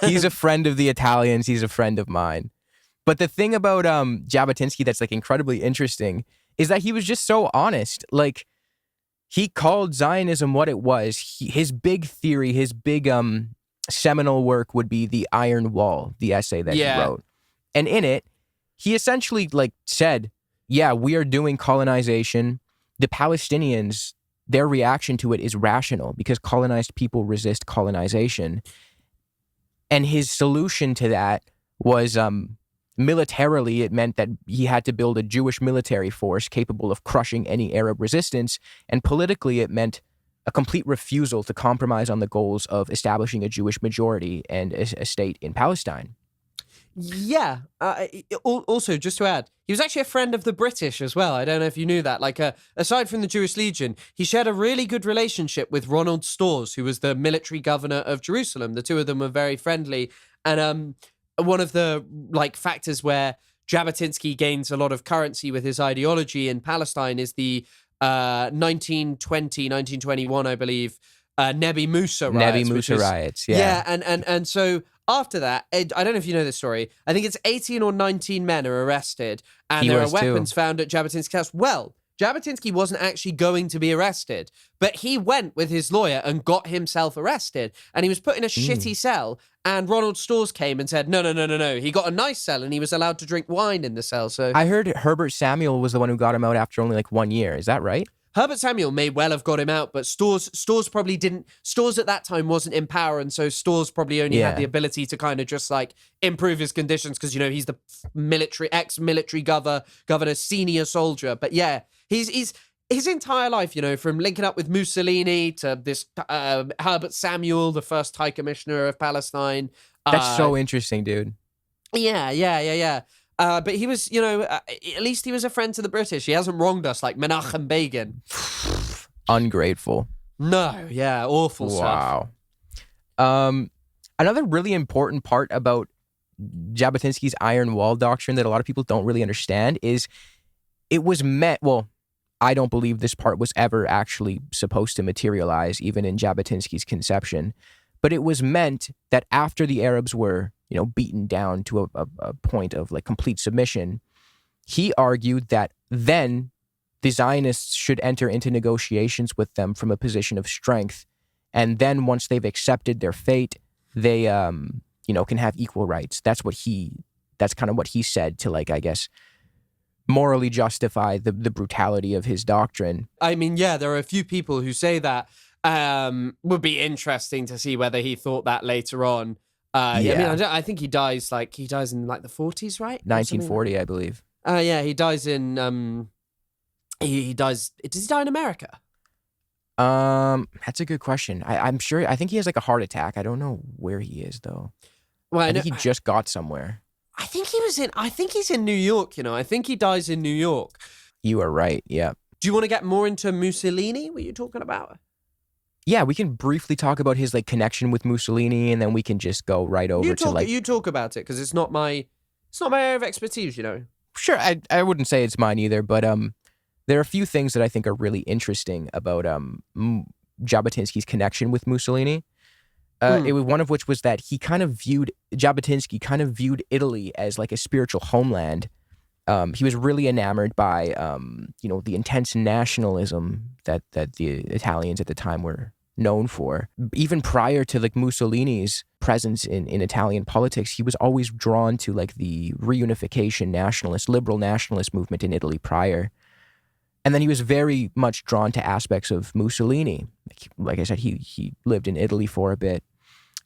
B: He's a friend of the Italians. He's a friend of mine. But the thing about Jabotinsky that's like incredibly interesting is that he was just so honest. Like, he called Zionism what it was. His big theory, his big seminal work would be The Iron Wall, the essay that he wrote. And in it, he essentially like said, yeah, we are doing colonization. The Palestinians, their reaction to it is rational because colonized people resist colonization. And his solution to that was militarily, it meant that he had to build a Jewish military force capable of crushing any Arab resistance. And politically, it meant a complete refusal to compromise on the goals of establishing a Jewish majority and a state in Palestine.
C: Yeah. Also, just to add, he was actually a friend of the British as well. I don't know if you knew that. Like, aside from the Jewish Legion, he shared a really good relationship with Ronald Storrs, who was the military governor of Jerusalem. The two of them were very friendly. And one of the factors where Jabotinsky gains a lot of currency with his ideology in Palestine is the 1921, I believe, Nebi Musa riots.
B: Yeah.
C: And so after that, I don't know if you know this story. I think it's 18 or 19 men are arrested, and there are weapons found at Jabotinsky's house. Well, Jabotinsky wasn't actually going to be arrested, but he went with his lawyer and got himself arrested, and he was put in a shitty cell, and Ronald Storrs came and said, no. He got a nice cell, and he was allowed to drink wine in the cell, so...
B: I heard Herbert Samuel was the one who got him out after only like 1 year. Is that right?
C: Herbert Samuel may well have got him out, but Storrs probably didn't. Storrs at that time wasn't in power, and so Storrs probably only had the ability to kind of just like improve his conditions because, you know, he's the ex-military governor, senior soldier. But yeah, he's his entire life, you know, from linking up with Mussolini to this Herbert Samuel, the first High Commissioner of Palestine.
B: That's so interesting, dude.
C: Yeah. But he was, you know, at least he was a friend to the British. He hasn't wronged us like Menachem Begin.
B: Ungrateful.
C: No, yeah, awful stuff.
B: Wow. Another really important part about Jabotinsky's Iron Wall doctrine that a lot of people don't really understand is it was meant, well, I don't believe this part was ever actually supposed to materialize, even in Jabotinsky's conception, but it was meant that after the Arabs were, you know, beaten down to a point of like complete submission, he argued that then the Zionists should enter into negotiations with them from a position of strength. And then once they've accepted their fate, they, you know, can have equal rights. That's kind of what he said to, like, I guess, morally justify the brutality of his doctrine.
C: I mean, yeah, there are a few people who say that. Would be interesting to see whether he thought that later on. I mean, I think he dies in like the 40s, right?
B: 1940, I believe.
C: Yeah, he dies in he dies. Does he die in America?
B: That's a good question. I'm sure. I think he has like a heart attack. I don't know where he is though.
C: Well,
B: I think he just got somewhere.
C: I think he's in New York. You know, I think he dies in New York.
B: You are right. Yeah.
C: Do you want to get more into Mussolini? What are you talking about?
B: Yeah, we can briefly talk about his like connection with Mussolini, and then we can just go right over to like...
C: You talk about it, because it's not my area of expertise, you know.
B: Sure, I wouldn't say it's mine either, but there are a few things that I think are really interesting about Jabotinsky's connection with Mussolini. It was one of which was that Jabotinsky kind of viewed Italy as like a spiritual homeland. He was really enamored by, you know, the intense nationalism that the Italians at the time were known for. Even prior to like Mussolini's presence in Italian politics, he was always drawn to like the reunification liberal nationalist movement in Italy prior. And then he was very much drawn to aspects of Mussolini. Like I said, he lived in Italy for a bit.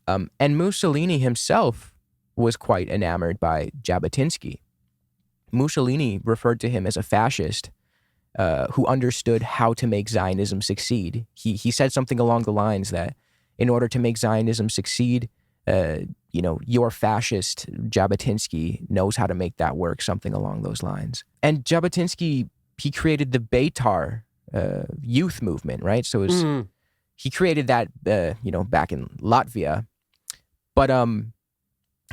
B: And Mussolini himself was quite enamored by Jabotinsky. Mussolini referred to him as a fascist who understood how to make Zionism succeed. He said something along the lines that in order to make Zionism succeed, you know, your fascist Jabotinsky knows how to make that work, something along those lines. And Jabotinsky, he created the Beitar youth movement, right? So he created that, you know, back in Latvia. But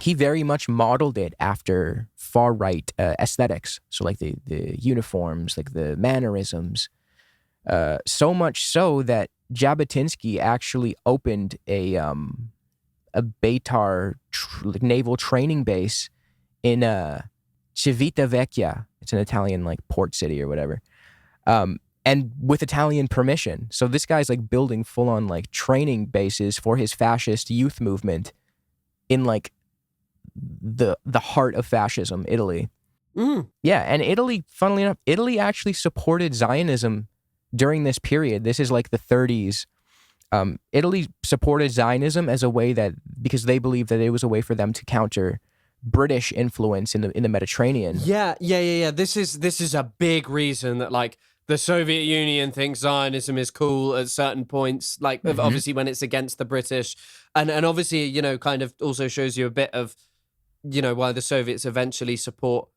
B: he very much modeled it after far-right aesthetics. So like the uniforms, like the mannerisms. So much so that Jabotinsky actually opened a Beitar naval training base in Civitavecchia. It's an Italian like port city or whatever. And with Italian permission. So this guy's like building full-on like training bases for his fascist youth movement in like the heart of fascism, Italy. Yeah, and Italy, funnily enough, Italy actually supported Zionism during this period. This is like the 30s. Italy supported Zionism as a way that, because they believed that it was a way for them to counter British influence in the Mediterranean.
C: Yeah. This is a big reason that like the Soviet Union thinks Zionism is cool at certain points, like obviously when it's against the British, and obviously, you know, kind of also shows you a bit of, you know, why the Soviets eventually support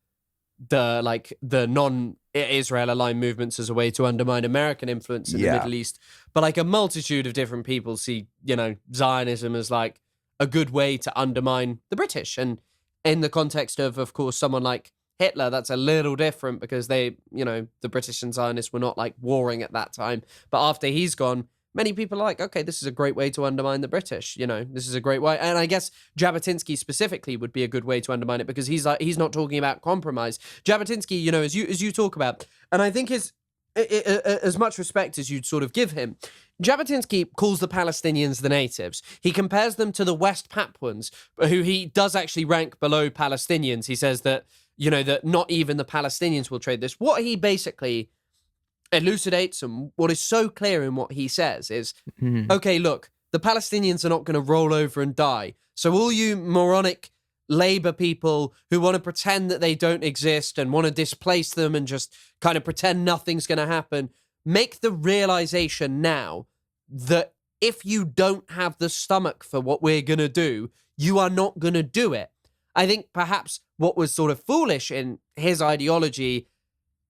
C: the non-Israel aligned movements as a way to undermine American influence in the Middle East. But like a multitude of different people see, you know, Zionism as like a good way to undermine the British. And in the context of course, someone like Hitler, that's a little different because they, you know, the British and Zionists were not like warring at that time. But after he's gone, many people are like, okay, this is a great way to undermine the British. You know, this is a great way. And I guess Jabotinsky specifically would be a good way to undermine it because he's not talking about compromise. Jabotinsky, you know, as you talk about, and I think as much respect as you'd sort of give him, Jabotinsky calls the Palestinians the natives. He compares them to the West Papuans, who he does actually rank below Palestinians. He says that, that not even the Palestinians will trade this. What he basically elucidates, and what is so clear in what he says is, okay, look, the Palestinians are not going to roll over and die. So all you moronic Labour people who want to pretend that they don't exist and want to displace them and just kind of pretend nothing's going to happen, make the realization now that if you don't have the stomach for what we're going to do, you are not going to do it. I think perhaps what was sort of foolish in his ideology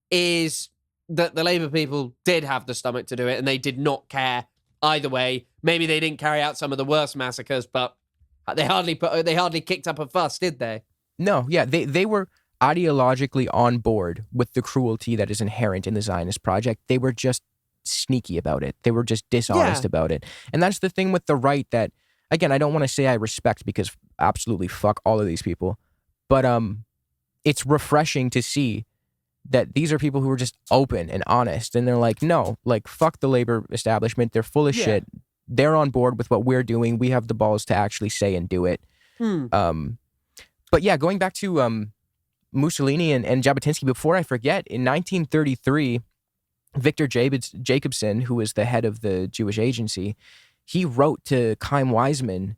C: is that the Labour people did have the stomach to do it and they did not care either way. Maybe they didn't carry out some of the worst massacres, but they hardly kicked up a fuss, did they?
B: No, yeah, they were ideologically on board with the cruelty that is inherent in the Zionist project. They were just sneaky about it. They were just dishonest about it. And that's the thing with the right that, again, I don't want to say I respect because absolutely fuck all of these people, but it's refreshing to see that these are people who are just open and honest, and they're like, no, like, fuck the labor establishment. They're full of shit. They're on board with what we're doing. We have the balls to actually say and do it. But yeah, going back to Mussolini and Jabotinsky, before I forget, in 1933, Victor Jacobson, who was the head of the Jewish Agency, he wrote to Chaim Weizmann,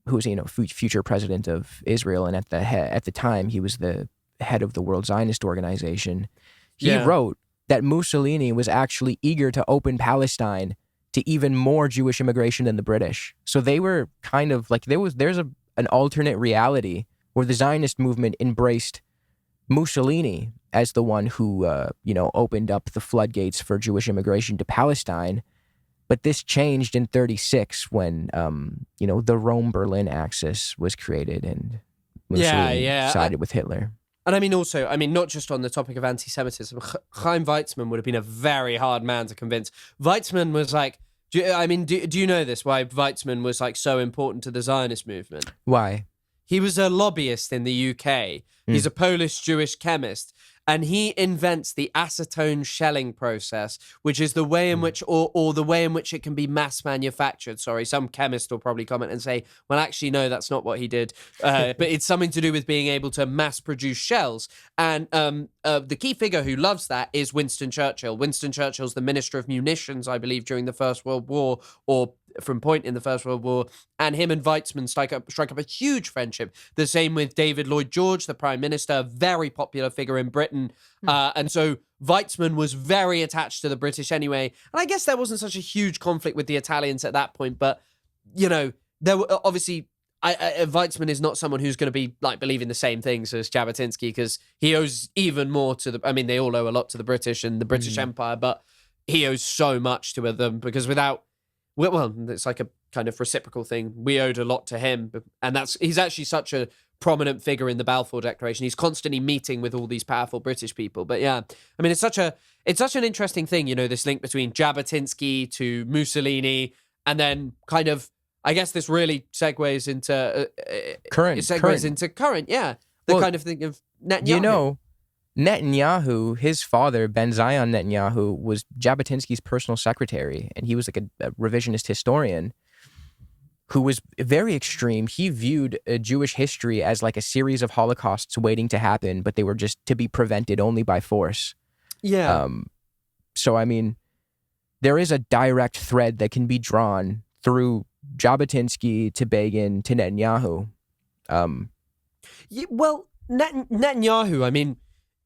B: who was, future president of Israel, and at the time he was the head of the World Zionist Organization. He wrote that Mussolini was actually eager to open Palestine to even more Jewish immigration than the British. So they were kind of like, there's an alternate reality where the Zionist movement embraced Mussolini as the one who, opened up the floodgates for Jewish immigration to Palestine. But this changed in 1936 when, the Rome-Berlin axis was created and Mussolini sided with Hitler.
C: And not just on the topic of anti-Semitism, Chaim Weizmann would have been a very hard man to convince. Weizmann was like, do you know this, why Weizmann was like so important to the Zionist movement?
B: Why?
C: He was a lobbyist in the UK. He's a Polish Jewish chemist, and he invents the acetone shelling process, which is the way in which, or the way in which it can be mass manufactured. Sorry, some chemist will probably comment and say, well, actually, no, that's not what he did. But it's something to do with being able to mass produce shells. And the key figure who loves that is Winston Churchill. Winston Churchill's the Minister of Munitions, I believe, during the First World War, or from point in the First World War, and him and Weizmann strike up a huge friendship. The same with David Lloyd George, the Prime Minister, a very popular figure in Britain. And so Weizmann was very attached to the British anyway. And I guess there wasn't such a huge conflict with the Italians at that point, but, there were obviously... Weizmann is not someone who's going to be like believing the same things as Jabotinsky, because he owes even more to they all owe a lot to the British and the British Empire, but he owes so much to them because it's like a kind of reciprocal thing. We owed a lot to him, and he's actually such a prominent figure in the Balfour Declaration. He's constantly meeting with all these powerful British people. But yeah, it's such an interesting thing, this link between Jabotinsky to Mussolini, and then kind of, I guess this really segues into
B: current.
C: Kind of thing of Netanyahu.
B: Netanyahu, his father, Ben Zion Netanyahu, was Jabotinsky's personal secretary, and he was like a revisionist historian who was very extreme. He viewed Jewish history as like a series of holocausts waiting to happen, but they were just to be prevented only by force.
C: Yeah.
B: So, there is a direct thread that can be drawn through Jabotinsky to Begin to Netanyahu.
C: Netanyahu,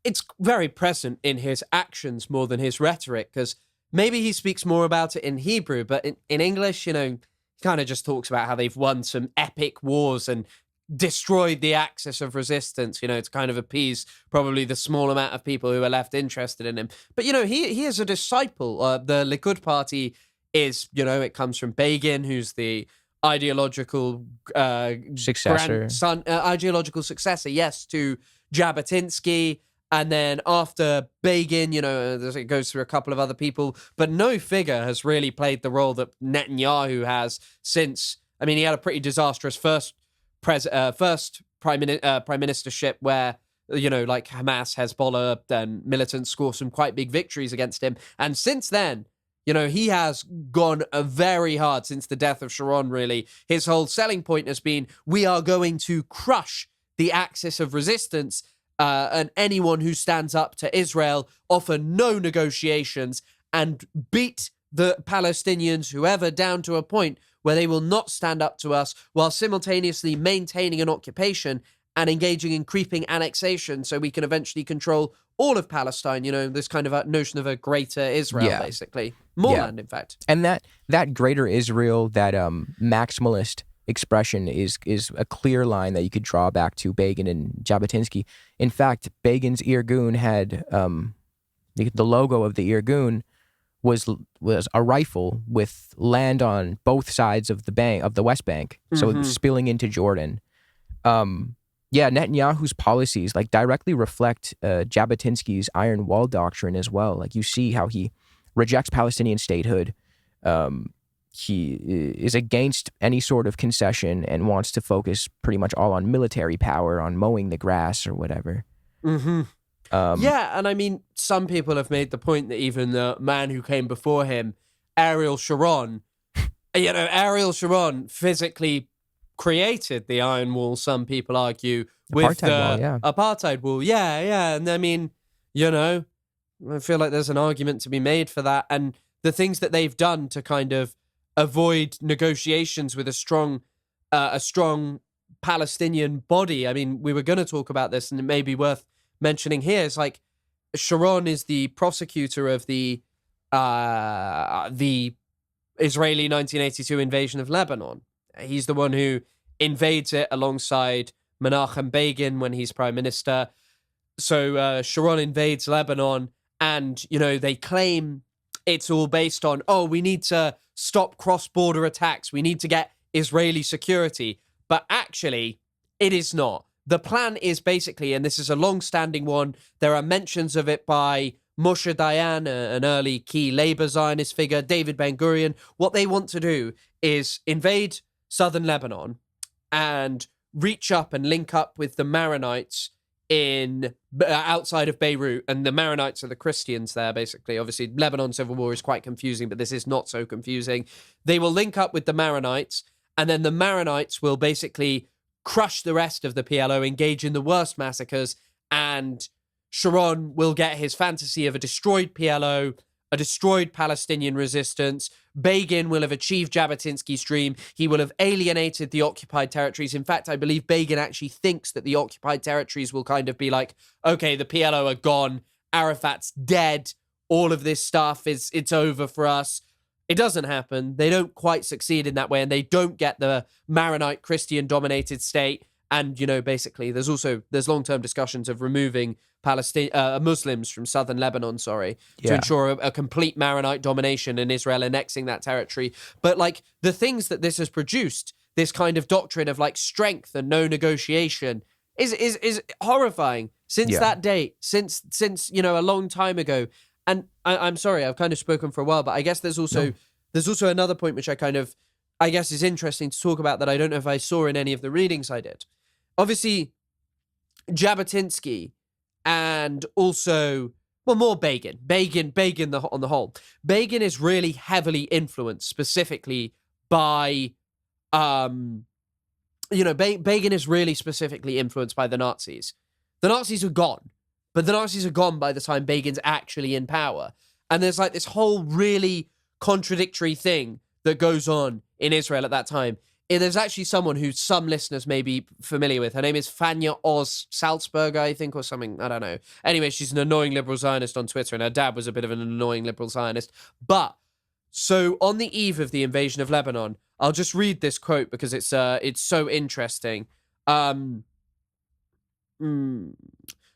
C: it's very present in his actions more than his rhetoric, because maybe he speaks more about it in Hebrew, but in English, he kind of just talks about how they've won some epic wars and destroyed the axis of resistance, to kind of appease probably the small amount of people who are left interested in him. But, he is a disciple. The Likud party is, it comes from Begin, who's the ideological ideological successor, yes, to Jabotinsky. And then after Begin, it goes through a couple of other people, but no figure has really played the role that Netanyahu has since. He had a pretty disastrous first prime ministership where like Hamas, Hezbollah, and militants score some quite big victories against him. And since then, he has gone very hard since the death of Sharon, really. His whole selling point has been, we are going to crush the axis of resistance, and anyone who stands up to Israel, offer no negotiations, and beat the Palestinians, whoever, down to a point where they will not stand up to us, while simultaneously maintaining an occupation and engaging in creeping annexation so we can eventually control all of Palestine, this kind of a notion of a greater Israel, basically. More land, in fact.
B: And that greater Israel, that maximalist expression is a clear line that you could draw back to Begin and Jabotinsky. In fact, Begin's Irgun had the logo of the Irgun was a rifle with land on both sides of the West Bank, so it was spilling into Jordan. Netanyahu's policies directly reflect Jabotinsky's Iron Wall doctrine as well. You see how he rejects Palestinian statehood. He is against any sort of concession and wants to focus pretty much all on military power, on mowing the grass or whatever.
C: Mm-hmm. And I mean, some people have made the point that even the man who came before him, Ariel Sharon, Ariel Sharon physically created the Iron Wall, some people argue, with the apartheid wall. Yeah. And I mean, I feel like there's an argument to be made for that. And the things that they've done to kind of avoid negotiations with a strong Palestinian body. I mean, we were going to talk about this, and it may be worth mentioning here. It's Sharon is the prosecutor of the Israeli 1982 invasion of Lebanon. He's the one who invades it alongside Menachem Begin when he's prime minister. So Sharon invades Lebanon, and they claim it's all based on, we need to stop cross-border attacks, we need to get Israeli security. But actually, it is not. The plan is basically, and this is a long-standing one, there are mentions of it by Moshe Dayan, an early key labor Zionist figure, David Ben-Gurion. What they want to do is invade southern Lebanon and reach up and link up with the Maronites in outside of Beirut. And the Maronites are the Christians there, basically. Obviously, Lebanon civil war is quite confusing, but this is not so confusing. They will link up with the Maronites, and then the Maronites will basically crush the rest of the PLO, engage in the worst massacres, and Sharon will get his fantasy of a destroyed PLO, a destroyed Palestinian resistance. Begin will have achieved Jabotinsky's dream. He will have alienated the occupied territories. In fact, I believe Begin actually thinks that the occupied territories will kind of be like, okay, the PLO are gone, Arafat's dead, all of this stuff it's over for us. It doesn't happen. They don't quite succeed in that way, and they don't get the Maronite Christian-dominated state. And, basically, there's long-term discussions of removing Muslims from southern Lebanon, to ensure a complete Maronite domination and Israel annexing that territory. But, the things that this has produced, this kind of doctrine of, strength and no negotiation, is horrifying. Since that date, since a long time ago. And I'm sorry, I've kind of spoken for a while, but I guess there's also another point which I guess is interesting to talk about that I don't know if I saw in any of the readings I did. Obviously, Jabotinsky and also, more Begin on the whole. Begin is really heavily influenced specifically by, Begin is really specifically influenced by the Nazis. The Nazis are gone. But the Nazis are gone by the time Begin's actually in power. And there's this whole really contradictory thing that goes on in Israel at that time. And there's actually someone who some listeners may be familiar with. Her name is Fania Oz Salzberger, I think, or something. I don't know. Anyway, she's an annoying liberal Zionist on Twitter, and her dad was a bit of an annoying liberal Zionist. But, so on the eve of the invasion of Lebanon, I'll just read this quote because it's so interesting.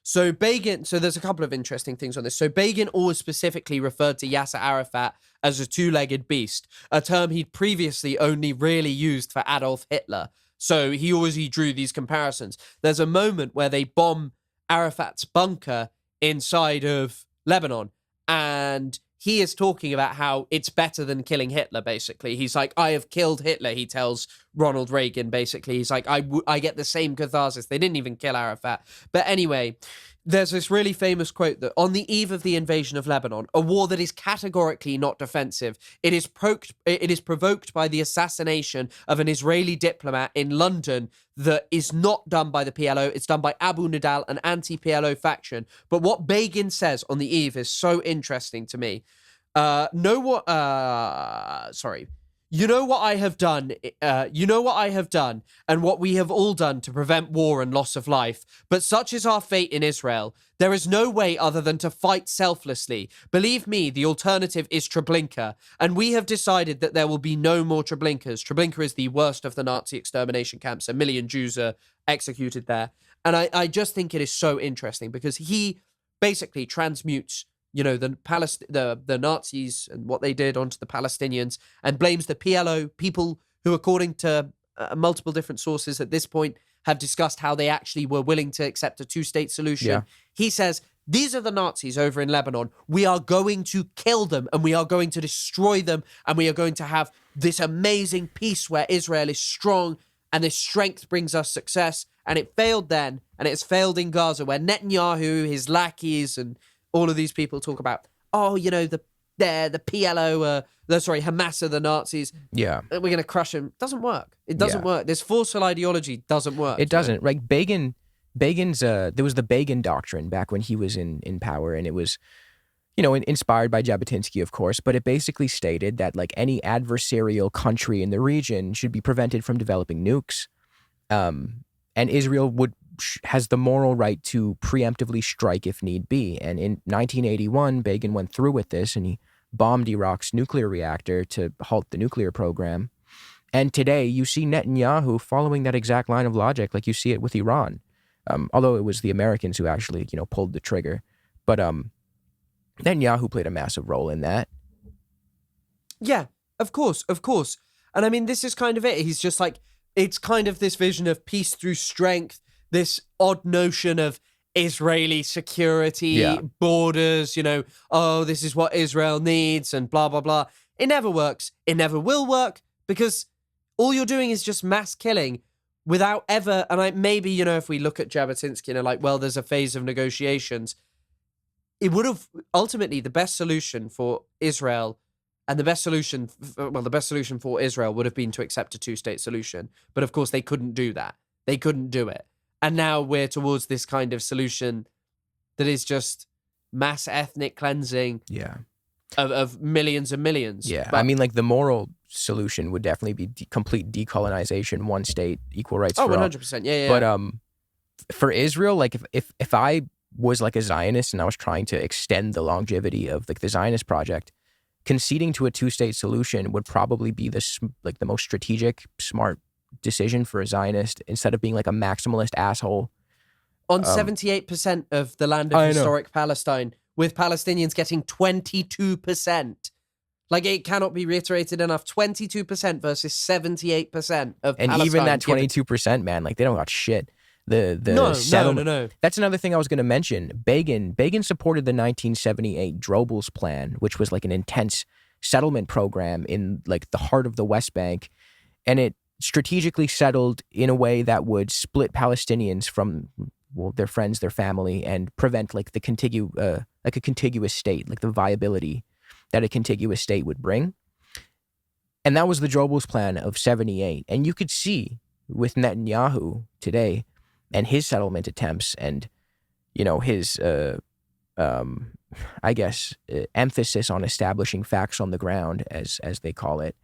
C: So there's a couple of interesting things on this. So Begin always specifically referred to Yasser Arafat as a two-legged beast, a term he'd previously only really used for Adolf Hitler. So he drew these comparisons. There's a moment where they bomb Arafat's bunker inside of Lebanon, and he is talking about how it's better than killing Hitler, basically. He's like, I have killed Hitler, he tells Ronald Reagan, basically. He's like, I get the same catharsis. They didn't even kill Arafat. But anyway, there's this really famous quote that on the eve of the invasion of Lebanon, a war that is categorically not defensive, it is provoked by the assassination of an Israeli diplomat in London that is not done by the PLO. It's done by Abu Nidal, an anti-PLO faction. But what Begin says on the eve is so interesting to me. You know what I have done. You know what I have done and what we have all done to prevent war and loss of life. But such is our fate in Israel. There is no way other than to fight selflessly. Believe me, the alternative is Treblinka. And we have decided that there will be no more Treblinkas. Treblinka is the worst of the Nazi extermination camps. 1 million Jews are executed there. And I just think it is so interesting because he basically transmutes the Nazis and what they did onto the Palestinians and blames the PLO, people who, according to multiple different sources at this point, have discussed how they actually were willing to accept a two-state solution.
B: Yeah.
C: He says, these are the Nazis over in Lebanon. We are going to kill them and we are going to destroy them and we are going to have this amazing peace where Israel is strong and this strength brings us success. And it failed then, and it's failed in Gaza where Netanyahu, his lackeys, and all of these people talk about, the PLO, Hamas are the Nazis.
B: Yeah.
C: We're going to crush them. Doesn't work. It doesn't work. This forceful ideology doesn't work.
B: It doesn't. Like Begin's, there was the Begin doctrine back when he was in power, and it was, inspired by Jabotinsky, of course, but it basically stated that like any adversarial country in the region should be prevented from developing nukes. And Israel has the moral right to preemptively strike if need be. And in 1981, Begin went through with this and he bombed Iraq's nuclear reactor to halt the nuclear program. And today you see Netanyahu following that exact line of logic like you see it with Iran. Although it was the Americans who actually, pulled the trigger. But Netanyahu played a massive role in that.
C: Yeah, of course. And I mean, this is kind of it. He's just like, it's kind of this vision of peace through strength, this odd notion of Israeli security, borders, this is what Israel needs and blah, blah, blah. It never works. It never will work because all you're doing is just mass killing without ever, and maybe, if we look at Jabotinsky, there's a phase of negotiations. It would have ultimately the best solution for Israel and the best solution for Israel would have been to accept a two-state solution. But of course, they couldn't do that. They couldn't do it. And now we're towards this kind of solution that is just mass ethnic cleansing of millions and millions.
B: Yeah, but, the moral solution would definitely be complete decolonization, one state, equal rights for
C: 100%.
B: all.
C: Yeah.
B: But for Israel, like if I was like a Zionist and I was trying to extend the longevity of like the Zionist project, conceding to a two-state solution would probably be the most strategic, smart decision for a Zionist instead of being like a maximalist asshole.
C: On 78% of the land of historic Palestine, with Palestinians getting 22%. Like, it cannot be reiterated enough. 22% versus 78% of Palestine.
B: And even that 22%, man, like they don't got shit. No. That's another thing I was going to mention. Begin supported the 1978 Drobel's Plan, which was like an intense settlement program in like the heart of the West Bank, and it strategically settled in a way that would split Palestinians from their friends, their family, and prevent like a contiguous state, like the viability that a contiguous state would bring. And that was the Drobel's Plan of 78. And you could see with Netanyahu today and his settlement attempts and, his, emphasis on establishing facts on the ground, as they call it,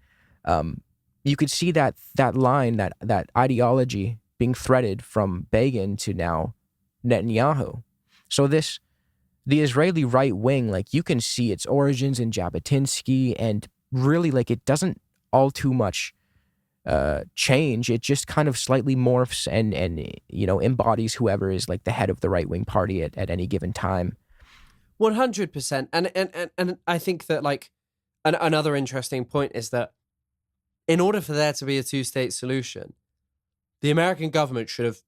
B: you could see that line, that ideology being threaded from Begin to now Netanyahu. So the Israeli right wing, like you can see its origins in Jabotinsky, and really like it doesn't all too much change. It just kind of slightly morphs and embodies whoever is like the head of the right wing party at any given time.
C: 100%. And I think that like another interesting point is that in order for there to be a two-state solution, the American government should have,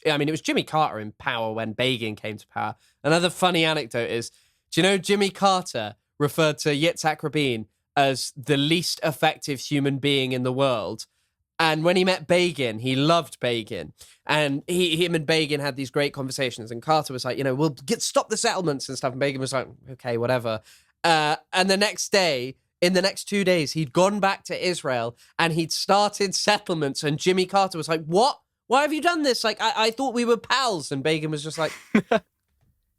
C: it was Jimmy Carter in power when Begin came to power. Another funny anecdote is, do you know Jimmy Carter referred to Yitzhak Rabin as the least effective human being in the world. And when he met Begin, he loved Begin. And him and Begin had these great conversations. And Carter was like, we'll stop the settlements and stuff. And Begin was like, okay, whatever. And the next day, in the next 2 days, he'd gone back to Israel and he'd started settlements. And Jimmy Carter was like, what? Why have you done this? Like, I thought we were pals. And Begin was just like...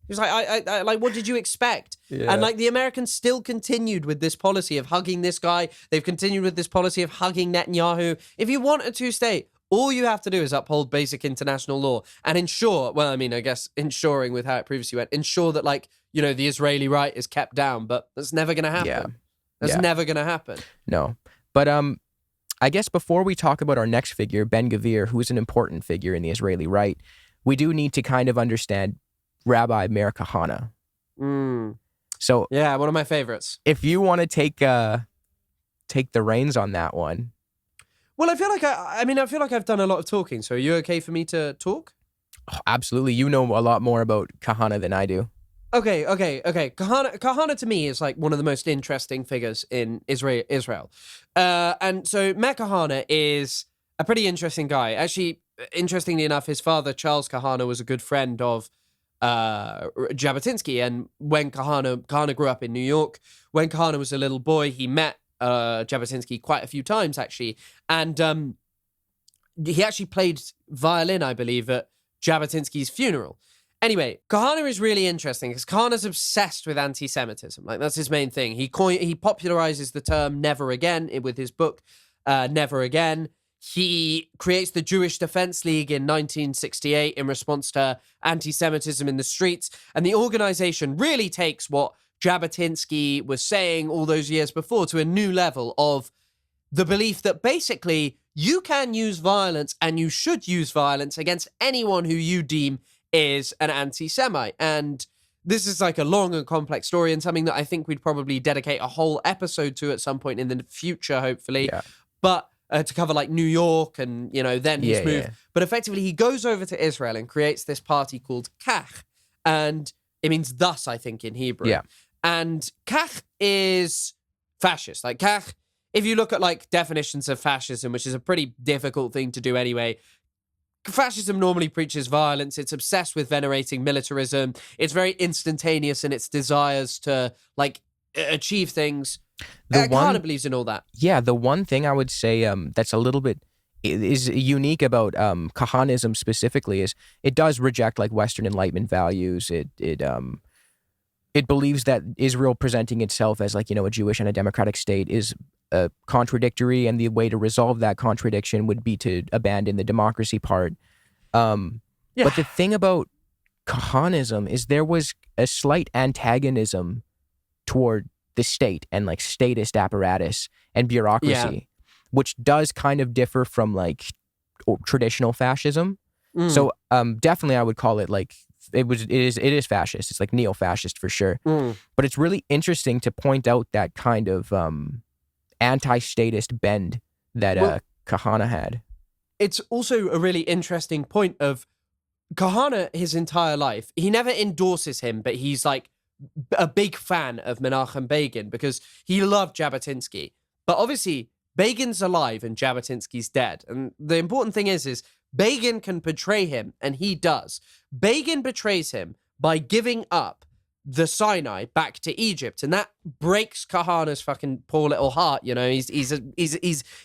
C: He was like, I like, what did you expect?
B: Yeah.
C: And like the Americans still continued with this policy of hugging this guy. They've continued with this policy of hugging Netanyahu. If you want a two-state, all you have to do is uphold basic international law and ensure, well, I mean, I guess ensuring with how it previously went, ensure that like, the Israeli right is kept down, but that's never going to happen.
B: Yeah.
C: That's never going to happen.
B: No. But I guess before we talk about our next figure, Ben-Gvir, who is an important figure in the Israeli right, we do need to kind of understand Rabbi Meir Kahane. So
C: yeah, one of my favorites.
B: If you want to take the reins on that one.
C: Well, I feel like I feel like I've done a lot of talking. So are you okay for me to talk?
B: Oh, absolutely. You know a lot more about Kahane than I do.
C: Okay. Kahane to me is like one of the most interesting figures in Israel. And so Meir Kahane is a pretty interesting guy. Actually, interestingly enough, his father, Charles Kahane, was a good friend of Jabotinsky. And when Kahane grew up in New York, when Kahane was a little boy, he met Jabotinsky quite a few times, actually. And he actually played violin, I believe, at Jabotinsky's funeral. Anyway, Kahane is really interesting because Kahane's obsessed with anti-Semitism. Like, that's his main thing. He popularizes the term never again with his book, Never Again. He creates the Jewish Defense League in 1968 in response to anti-Semitism in the streets. And the organization really takes what Jabotinsky was saying all those years before to a new level of the belief that basically you can use violence and you should use violence against anyone who you deem is an anti-Semite. And this is like a long and complex story and something that I think we'd probably dedicate a whole episode to at some point in the future, hopefully.
B: Yeah.
C: But to cover like New York and, then he's moved.
B: Yeah.
C: But effectively, he goes over to Israel and creates this party called Kach. And it means thus, I think, in Hebrew.
B: Yeah.
C: And Kach is fascist. Like Kach, if you look at like definitions of fascism, which is a pretty difficult thing to do anyway, fascism normally preaches violence. It's obsessed with venerating militarism. It's very instantaneous in its desires to like achieve things. Kahane believes in all that.
B: Yeah, the one thing I would say that's a little bit is unique about Kahanism specifically is it does reject like Western Enlightenment values. It believes that Israel presenting itself as like, a Jewish and a democratic state is contradictory, and the way to resolve that contradiction would be to abandon the democracy part. But the thing about Kahanism is there was a slight antagonism toward the state and like statist apparatus and bureaucracy, which does kind of differ from like traditional fascism. So definitely I would call it like it is fascist. It's like neo-fascist for sure. But it's really interesting to point out that kind of anti-statist bend that Kahane had.
C: It's also a really interesting point of Kahane, his entire life. He never endorses him, but he's like a big fan of Menachem Begin because he loved Jabotinsky. But obviously, Begin's alive and Jabotinsky's dead. And the important thing is Begin can betray him, and he does. Begin betrays him by giving up the Sinai back to Egypt, and that breaks Kahane's fucking poor little heart. He's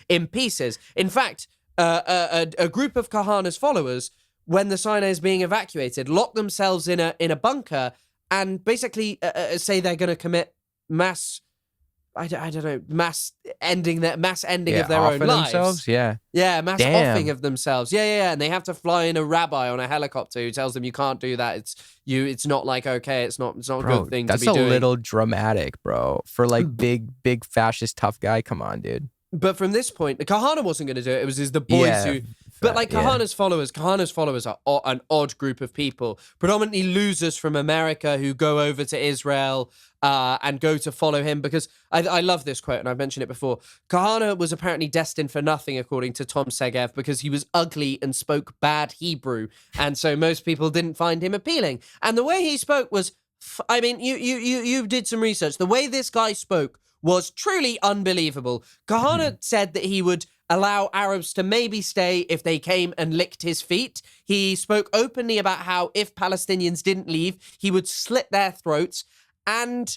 C: in pieces. In fact, a group of Kahane's followers, when the Sinai is being evacuated, lock themselves in a bunker and basically say they're going to commit mass. I don't know, mass ending of their own lives.
B: Themselves? Yeah,
C: mass offing of themselves. Yeah, and they have to fly in a rabbi on a helicopter who tells them you can't do that. It's not like okay, it's not a good thing to be doing.
B: That's a little dramatic, bro. For like big fascist tough guy. Come on, dude.
C: But from this point, Kahane wasn't going to do it. It was the boys who. But like Kahane's followers are an odd group of people, predominantly losers from America who go over to Israel and go to follow him because I love this quote and I've mentioned it before. Kahane was apparently destined for nothing according to Tom Segev because he was ugly and spoke bad Hebrew. And so most people didn't find him appealing. And the way he spoke was I mean, you did some research. The way this guy spoke was truly unbelievable. Kahane said that he would allow Arabs to maybe stay if they came and licked his feet. He spoke openly about how if Palestinians didn't leave, he would slit their throats. And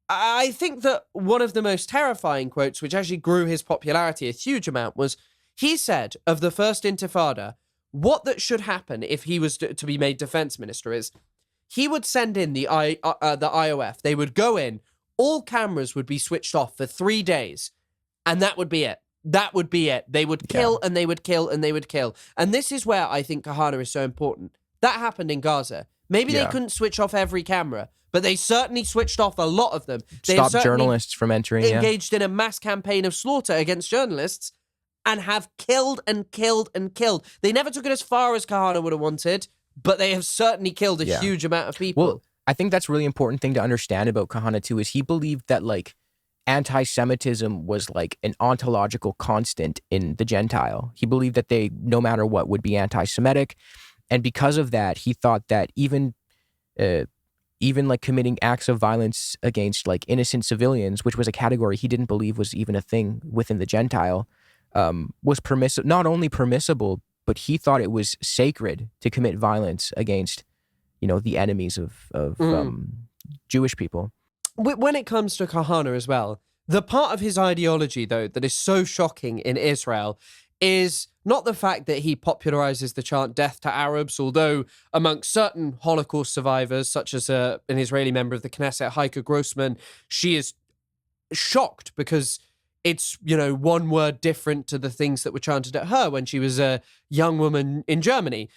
C: I think that one of the most terrifying quotes, which actually grew his popularity a huge amount, was he said of the First Intifada, what that should happen if he was to be made defense minister is he would send in the IOF. They would go in, all cameras would be switched off for 3 days, and that would be it. That would be it. They would kill and they would kill and they would kill. And this is where I think Kahane is so important. That happened in Gaza. Maybe they couldn't switch off every camera, but they certainly switched off a lot of them.
B: Stop journalists from entering.
C: Engaged in a mass campaign of slaughter against journalists and have killed and killed and killed. They never took it as far as Kahane would have wanted, but they have certainly killed a huge amount of people.
B: Well, I think that's a really important thing to understand about Kahane too, is he believed that like anti-Semitism was like an ontological constant in the Gentile. He believed that they, no matter what, would be anti-Semitic. And because of that, he thought that even like committing acts of violence against like innocent civilians, which was a category he didn't believe was even a thing within the Gentile, was permissible, not only permissible, but he thought it was sacred to commit violence against, you know, the enemies of Jewish people.
C: When it comes to Kahane as well, the part of his ideology, though, that is so shocking in Israel is not the fact that he popularizes the chant death to Arabs, although amongst certain Holocaust survivors, such as an Israeli member of the Knesset, Heike Grossman, she is shocked because it's, you know, one word different to the things that were chanted at her when she was a young woman in Germany.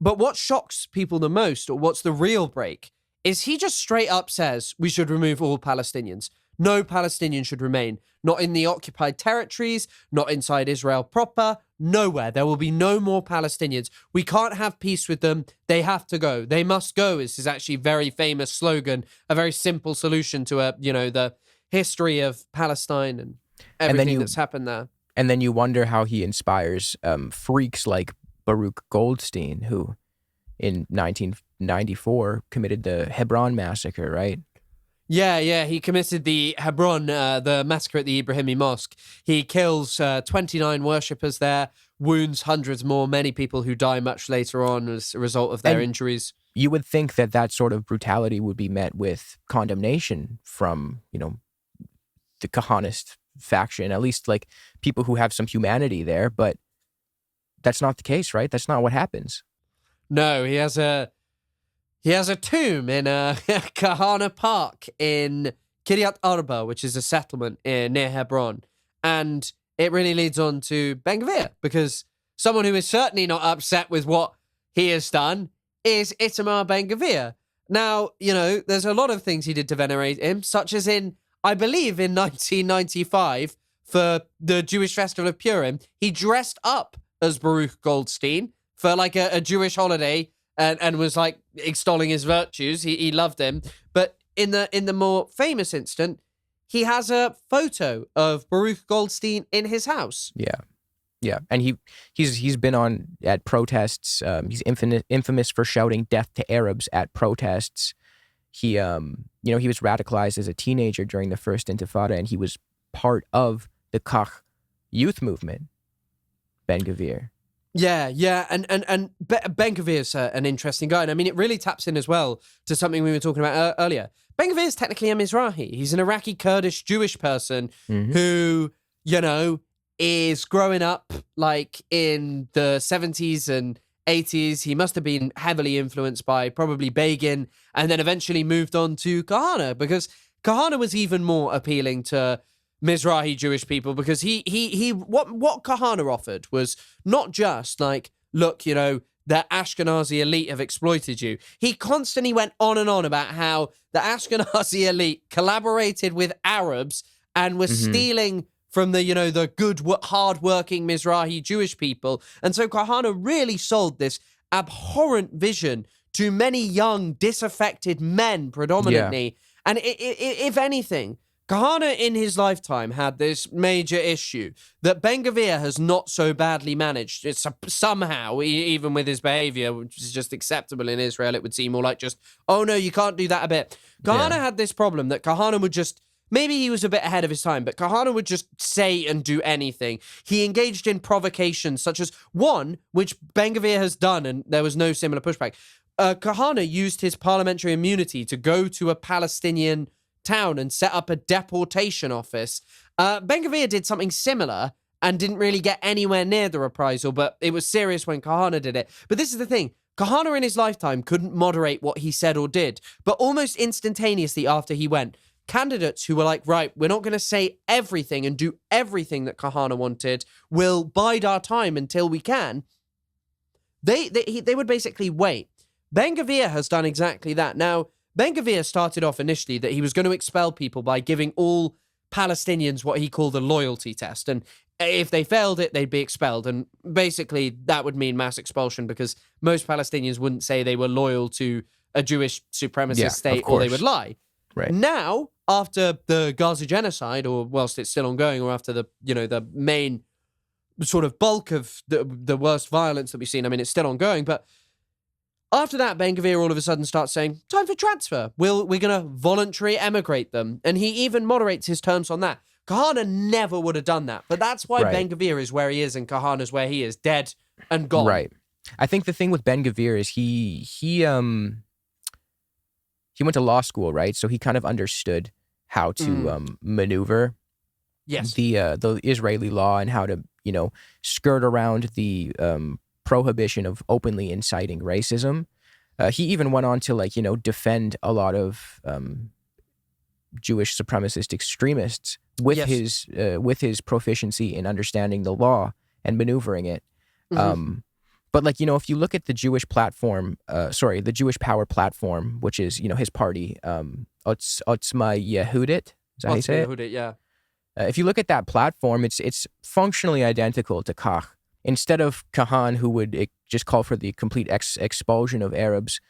C: But what shocks people the most, or what's the real break, is he just straight up says we should remove all Palestinians. No Palestinian should remain. Not in the occupied territories, not inside Israel proper, nowhere. There will be no more Palestinians. We can't have peace with them. They have to go. They must go is his actually very famous slogan, a very simple solution to the history of Palestine and everything that's happened there.
B: And then you wonder how he inspires freaks like Baruch Goldstein, who in 1994 committed the Hebron massacre, right?
C: Yeah, he committed the Hebron, the massacre at the Ibrahimi Mosque. He kills 29 worshippers there, wounds hundreds more, many people who die much later on as a result of their injuries.
B: You would think that that sort of brutality would be met with condemnation from, you know, the Kahanist faction, at least like people who have some humanity there, but that's not the case, right? That's not what happens.
C: No, he has a tomb in Kahane Park in Kiryat Arba, which is a settlement near Hebron. And it really leads on to Ben-Gvir, because someone who is certainly not upset with what he has done is Itamar Ben-Gvir. Now, you know, there's a lot of things he did to venerate him, such as I believe in 1995, for the Jewish festival of Purim, he dressed up as Baruch Goldstein for like a Jewish holiday and was like extolling his virtues. He loved him. But in the more famous instant, he has a photo of Baruch Goldstein in his house.
B: Yeah. And he's been on at protests. He's infamous for shouting death to Arabs at protests. He he was radicalized as a teenager during the First Intifada, and he was part of the Kach youth movement, Ben-Gvir.
C: Yeah, and Ben-Gvir is an interesting guy, and I mean it really taps in as well to something we were talking about earlier. Ben-Gvir is technically a Mizrahi. He's an Iraqi Kurdish Jewish person who, you know, is growing up like in the 70s and 80s. He must have been heavily influenced by probably Begin, and then eventually moved on to Kahane, because Kahane was even more appealing to Mizrahi Jewish people, because what Kahane offered was not just like, look, you know, the Ashkenazi elite have exploited you. He constantly went on and on about how the Ashkenazi elite collaborated with Arabs and was stealing from the, you know, the good, hard-working Mizrahi Jewish people. And so Kahane really sold this abhorrent vision to many young, disaffected men predominantly. Yeah. And if anything, Kahane in his lifetime had this major issue that Ben-Gvir has not so badly managed. It's somehow, even with his behavior, which is just acceptable in Israel, it would seem more like just, oh no, you can't do that a bit. Kahane had this problem that Kahane would just, maybe he was a bit ahead of his time, but Kahane would just say and do anything. He engaged in provocations, such as one, which Ben-Gvir has done, and there was no similar pushback. Kahane used his parliamentary immunity to go to a Palestinian town and set up a deportation office. Ben-Gvir did something similar and didn't really get anywhere near the reprisal, but it was serious when Kahane did it. But this is the thing. Kahane in his lifetime couldn't moderate what he said or did, but almost instantaneously after he went, candidates who were like, right, we're not going to say everything and do everything that Kahane wanted, we'll bide our time until we can, they would basically wait. Ben-Gvir has done exactly that. Now, Ben-Gvir started off initially that he was going to expel people by giving all Palestinians what he called a loyalty test. And if they failed it, they'd be expelled. And basically, that would mean mass expulsion because most Palestinians wouldn't say they were loyal to a Jewish supremacist state or they would lie.
B: Right.
C: Now, after the Gaza genocide, or whilst it's still ongoing, or after the main sort of bulk of the worst violence that we've seen, I mean, it's still ongoing, but after that, Ben-Gvir all of a sudden starts saying, time for transfer. We're going to voluntarily emigrate them. And he even moderates his terms on that. Kahane never would have done that. But that's why Ben-Gvir is where he is and Kahane is where he is, dead and gone.
B: Right. I think the thing with Ben-Gvir is he went to law school, right? So he kind of understood how to maneuver the Israeli law and how to, skirt around the prohibition of openly inciting racism. He even went on to defend a lot of Jewish supremacist extremists with his proficiency in understanding the law and maneuvering it. But if you look at the Jewish platform, the Jewish Power platform, which is his party, Otzma Yehudit, is that how you say it?
C: Yehudit, yeah.
B: If you look at that platform, it's functionally identical to Kach. Instead of Kahane, who would just call for the complete expulsion of Arabs,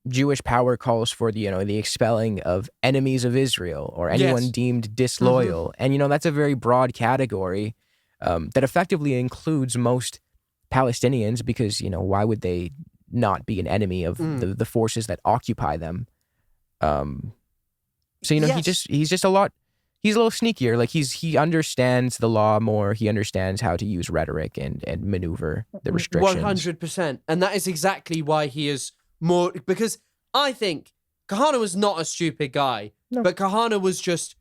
B: Jewish Power calls for the expelling of enemies of Israel or anyone deemed disloyal. And that's a very broad category that effectively includes most Palestinians because why would they not be an enemy of the forces that occupy them? He's a little sneakier. He understands the law more. He understands how to use rhetoric and maneuver the restrictions.
C: 100%. And that is exactly why he is more... Because I think Kahane was not a stupid guy, but Kahane was just...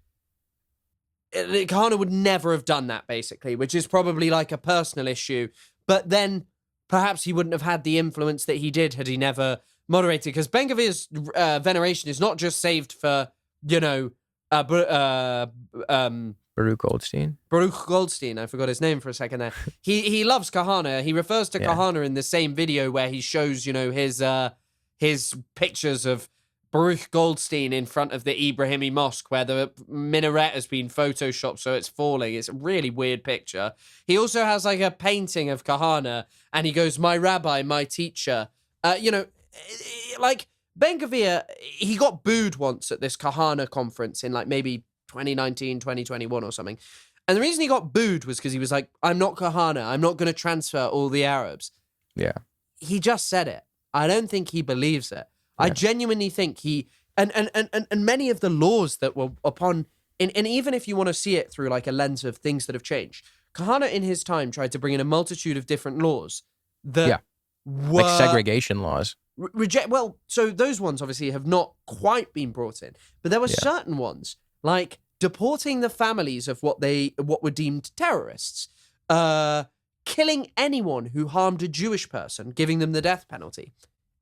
C: Kahane would never have done that, basically, which is probably a personal issue. But then perhaps he wouldn't have had the influence that he did had he never moderated. Because Ben-Gvir's veneration is not just saved for,
B: Baruch Goldstein.
C: Baruch Goldstein. I forgot his name for a second there. He loves Kahane. He refers to Kahane in the same video where he shows, his pictures of Baruch Goldstein in front of the Ibrahimi Mosque where the minaret has been photoshopped so it's falling. It's a really weird picture. He also has a painting of Kahane and he goes, my rabbi, my teacher. Ben-Gvir, he got booed once at this Kahane conference in maybe 2019, 2021 or something. And the reason he got booed was because he was like, I'm not Kahane. I'm not going to transfer all the Arabs.
B: Yeah.
C: He just said it. I don't think he believes it. I genuinely think he... And many of the laws that were upon... And even if you want to see it through a lens of things that have changed, Kahane in his time tried to bring in a multitude of different laws that were...
B: segregation laws.
C: So those ones obviously have not quite been brought in, but there were certain ones like deporting the families of what were deemed terrorists, killing anyone who harmed a Jewish person, giving them the death penalty.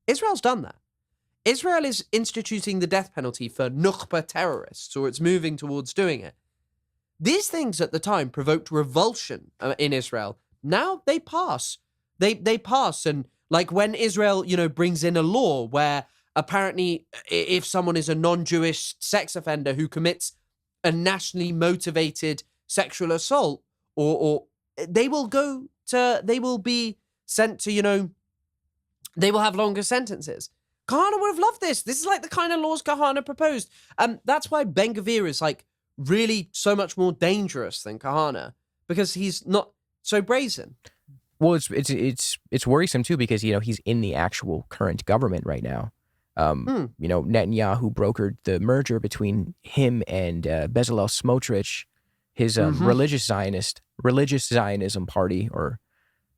C: Israel's done that. Israel is instituting the death penalty for Nukhba terrorists, or it's moving towards doing it. These things at the time provoked revulsion in Israel. Now they pass. They pass and when Israel, brings in a law where apparently if someone is a non-Jewish sex offender who commits a nationally motivated sexual assault, or they will be sent to, they will have longer sentences. Kahane would have loved this. This is like the kind of laws Kahane proposed. That's why Ben-Gvir is like really so much more dangerous than Kahane, because he's not so brazen.
B: Well, it's worrisome too, because he's in the actual current government right now. Netanyahu brokered the merger between him and Bezalel Smotrich, his religious Zionism party, or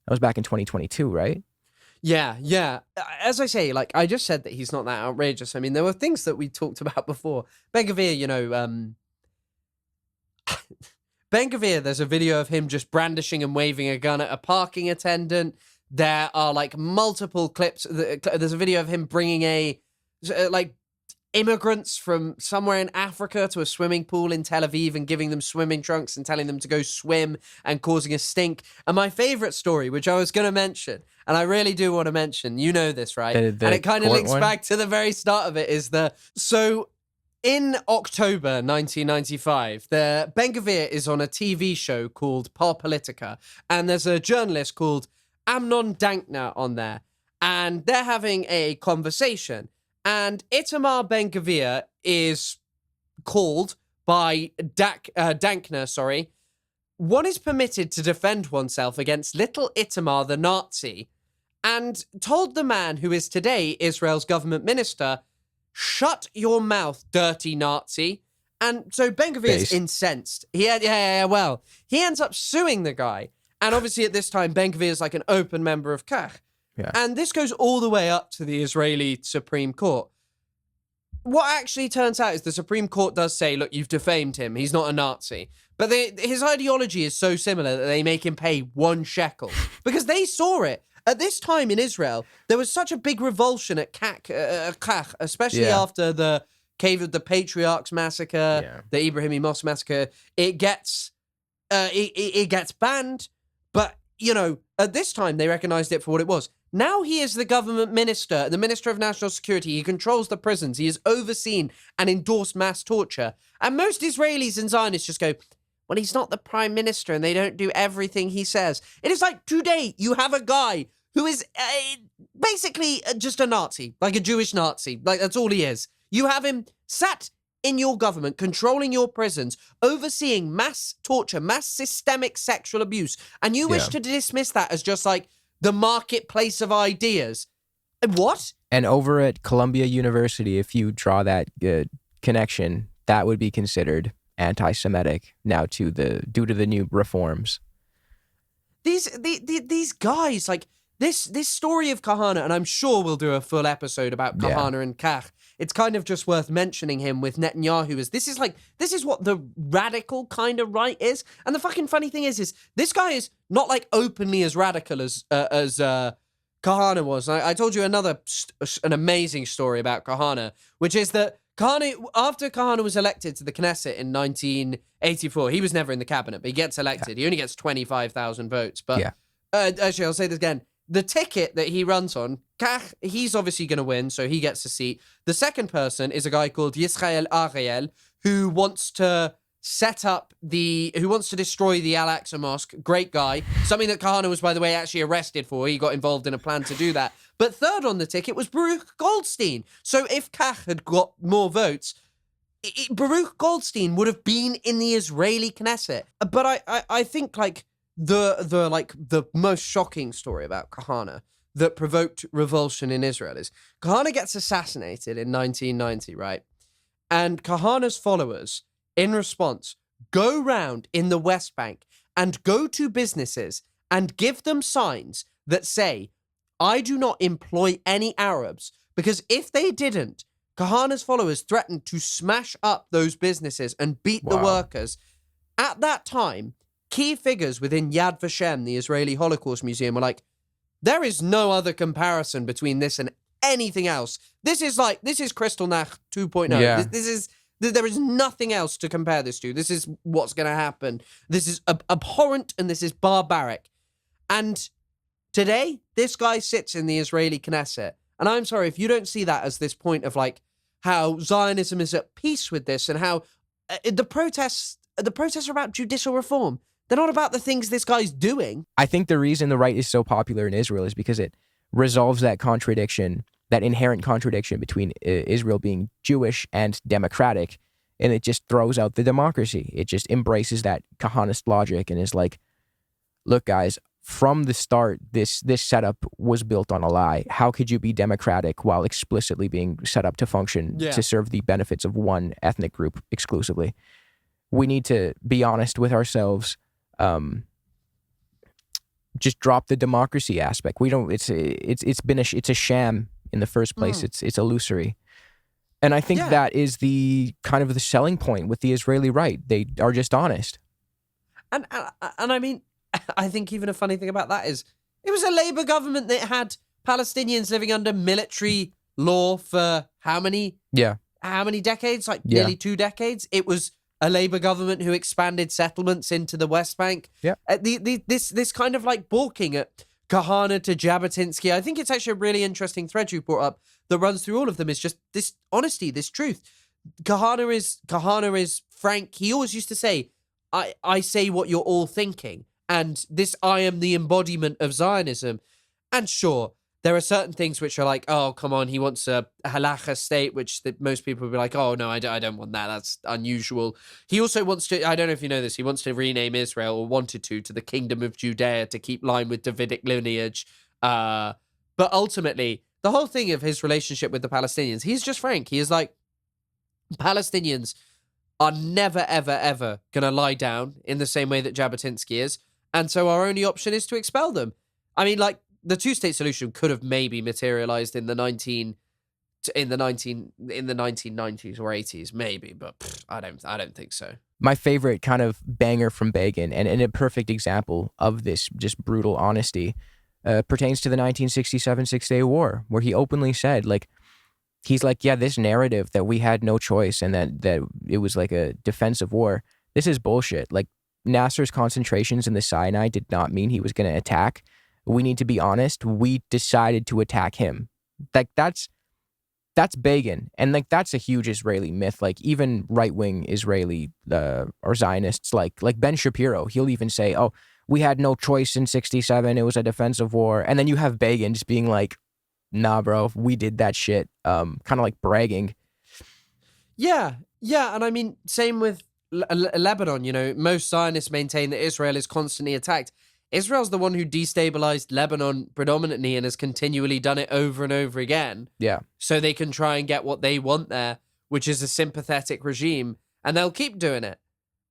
B: that was back in 2022, right?
C: Yeah. As I say, like I just said that he's not that outrageous. I mean, there were things that we talked about before. Ben-Gvir, Ben-Gvir, there's a video of him just brandishing and waving a gun at a parking attendant. There are like multiple clips. There's a video of him bringing immigrants from somewhere in Africa to a swimming pool in Tel Aviv and giving them swimming trunks and telling them to go swim and causing a stink. And my favorite story, which I was going to mention, and I really do want to mention, you know this, right? And it kind of links back to the very start of it, so in October 1995, Ben-Gvir is on a TV show called Politica, and there's a journalist called Amnon Dankner on there, and they're having a conversation. And Itamar Ben-Gvir is called by Dankner, one is permitted to defend oneself against little Itamar the Nazi, and told the man who is today Israel's government minister, shut your mouth, dirty Nazi. And so Ben-Gvir is incensed. He ends up suing the guy. And obviously at this time, Ben-Gvir is like an open member of Kach.
B: Yeah.
C: And this goes all the way up to the Israeli Supreme Court. What actually turns out is the Supreme Court does say, look, you've defamed him. He's not a Nazi. But his ideology is so similar that they make him pay 1 shekel. Because they saw it. At this time in Israel, there was such a big revulsion at Kach, especially after the Cave of the Patriarchs massacre, the Ibrahimi Mosque massacre. It gets banned. But, at this time, they recognized it for what it was. Now he is the government minister, the Minister of National Security. He controls the prisons. He has overseen and endorsed mass torture. And most Israelis and Zionists just go, well, he's not the prime minister and they don't do everything he says. It is like today you have a guy who is basically just a Nazi, like a Jewish Nazi. Like that's all he is. You have him sat in your government, controlling your prisons, overseeing mass torture, mass systemic sexual abuse. And you wish to dismiss that as just like the marketplace of ideas. And what?
B: And over at Columbia University, if you draw that connection, that would be considered anti-Semitic now due to the new reforms.
C: These guys, like this story of Kahane, and I'm sure we'll do a full episode about Kahane and Kach. It's kind of just worth mentioning him with Netanyahu as this is what the radical kind of right is. And the fucking funny thing is this guy is not like openly as radical as Kahane was. I told you an amazing story about Kahane, which is that after Kahane was elected to the Knesset in 1984, he was never in the cabinet, but he gets elected. He only gets 25,000 votes. But actually, I'll say this again. The ticket that he runs on, Kach, he's obviously going to win, so he gets a seat. The second person is a guy called Yisrael Ariel, who wants to destroy the Al-Aqsa Mosque. Great guy. Something that Kahane was, by the way, actually arrested for. He got involved in a plan to do that. But third on the ticket was Baruch Goldstein. So if Kach had got more votes, Baruch Goldstein would have been in the Israeli Knesset. But I think like the most shocking story about Kahane that provoked revulsion in Israel is Kahane gets assassinated in 1990, right? And Kahane's followers, in response, go round in the West Bank and go to businesses and give them signs that say, I do not employ any Arabs, because if they didn't, Kahane's followers threatened to smash up those businesses and beat the workers. At that time, key figures within Yad Vashem, the Israeli Holocaust Museum, were like, there is no other comparison between this and anything else. This is Kristallnacht 2.0.
B: Yeah.
C: There is nothing else to compare this to. This is what's going to happen. This is abhorrent and this is barbaric. And today, this guy sits in the Israeli Knesset. And I'm sorry, if you don't see that as this point of like how Zionism is at peace with this and how the protests are about judicial reform. They're not about the things this guy's doing.
B: I think the reason the right is so popular in Israel is because it resolves that contradiction that inherent contradiction between Israel being Jewish and democratic, and it just throws out the democracy. It just embraces that Kahanist logic and is like, look, guys, from the start, this setup was built on a lie. How could you be democratic while explicitly being set up to function to serve the benefits of one ethnic group exclusively? We need to be honest with ourselves. Just drop the democracy aspect. We don't. It's a sham in the first place. It's illusory, and I think that is the kind of the selling point with the Israeli right. They are just honest.
C: And I mean, I think even a funny thing about that is it was a Labour government that had Palestinians living under military law for how many? How many decades? Like nearly 2 decades. It was a Labour government who expanded settlements into the West Bank. This kind of like balking at Kahane to Jabotinsky. I think it's actually a really interesting thread you brought up that runs through all of them. Is just this honesty, this truth. Kahane is frank. He always used to say, I say what you're all thinking. And this, I am the embodiment of Zionism. And sure, there are certain things which are like, oh, come on, he wants a halacha state, which most people would be like, oh, no, I don't want that. That's unusual. He also wants to, I don't know if you know this, he wants to rename Israel, or wanted to the Kingdom of Judea to keep line with Davidic lineage. But ultimately, the whole thing of his relationship with the Palestinians, he's just frank. He is like, Palestinians are never, ever, ever going to lie down in the same way that Jabotinsky is. And so our only option is to expel them. I mean, like, the two-state solution could have maybe materialized in the 1990s or 80s, maybe, but I don't think so.
B: My favorite kind of banger from Begin, and a perfect example of this just brutal honesty, pertains to the 1967 Six-Day War, where he openly said, like, he's like, yeah, this narrative that we had no choice and that it was like a defensive war, this is bullshit. Like, Nasser's concentrations in the Sinai did not mean he was going to attack. We need to be honest. We decided to attack him. Like, that's Begin. And like, that's a huge Israeli myth. Like, even right-wing Israeli or Zionists like Ben Shapiro, he'll even say, oh, we had no choice in 67. It was a defensive war. And then you have Begin just being like, nah, bro, we did that shit. Kind of like bragging.
C: Yeah. And I mean, same with Lebanon. You know, most Zionists maintain that Israel is constantly attacked. Israel's the one who destabilized Lebanon predominantly and has continually done it over and over again. Yeah. So they can try and get what they want there, which is a sympathetic regime, and they'll keep doing it.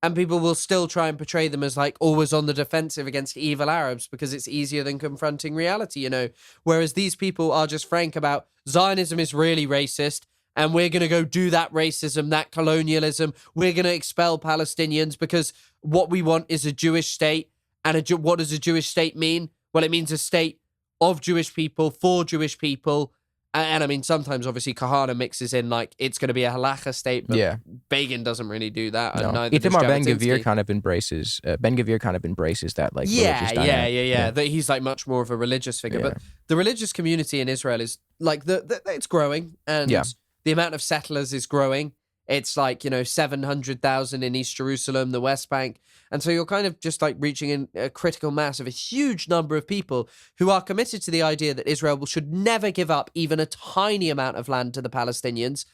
C: And people will still try and portray them as like always on the defensive against evil Arabs because it's easier than confronting reality, you know. Whereas these people are just frank about Zionism is really racist and we're going to go do that racism, that colonialism. We're going to expel Palestinians because what we want is a Jewish state. And what does a Jewish state mean? Well, it means a state of Jewish people, for Jewish people. And I mean, sometimes obviously Kahane mixes in like it's going to be a halacha state, but Begin doesn't really do that.
B: No. Itamar Ben-Gvir kind of embraces Ben-Gvir kind of embraces that like religious dynamic.
C: That he's like much more of a religious figure. But the religious community in Israel is like it's growing, and the amount of settlers is growing. It's like, you know, 700,000 in East Jerusalem, the West Bank. And so you're kind of just like reaching in a critical mass of a huge number of people who are committed to the idea that Israel should never give up even a tiny amount of land to the Palestinians.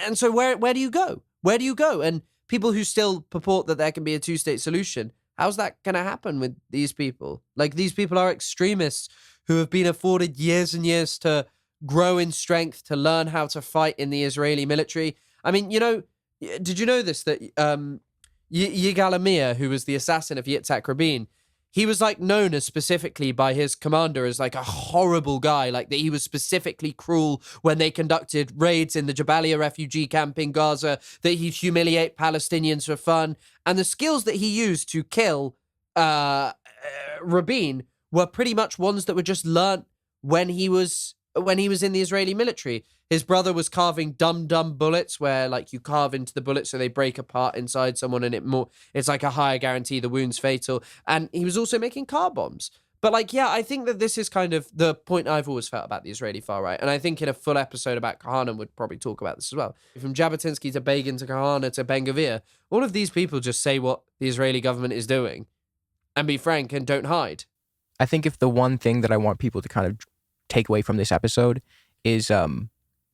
C: And so where do you go? Where do you go? And people who still purport that there can be a two-state solution, how's that going to happen with these people? Like, these people are extremists who have been afforded years and years to grow in strength, to learn how to fight in the Israeli military. I mean, you know, did you know this, that Yigal Amir, who was the assassin of Yitzhak Rabin, he was like known as specifically by his commander as like a horrible guy, like that he was specifically cruel when they conducted raids in the Jabalia refugee camp in Gaza, that he'd humiliate Palestinians for fun. And the skills that he used to kill Rabin were pretty much ones that were just learnt when he was in the Israeli military. His brother was carving dum bullets, where like you carve into the bullet so they break apart inside someone, and it's like a higher guarantee the wound's fatal. And he was also making car bombs. But like, yeah, I think that this is kind of the point I've always felt about the Israeli far right. And I think in a full episode about Kahane would probably talk about this as well. From Jabotinsky to Begin to Kahane to Ben-Gvir, all of these people just say what the Israeli government is doing and be frank and don't hide.
B: I think if the one thing that I want people to kind of take away from this episode is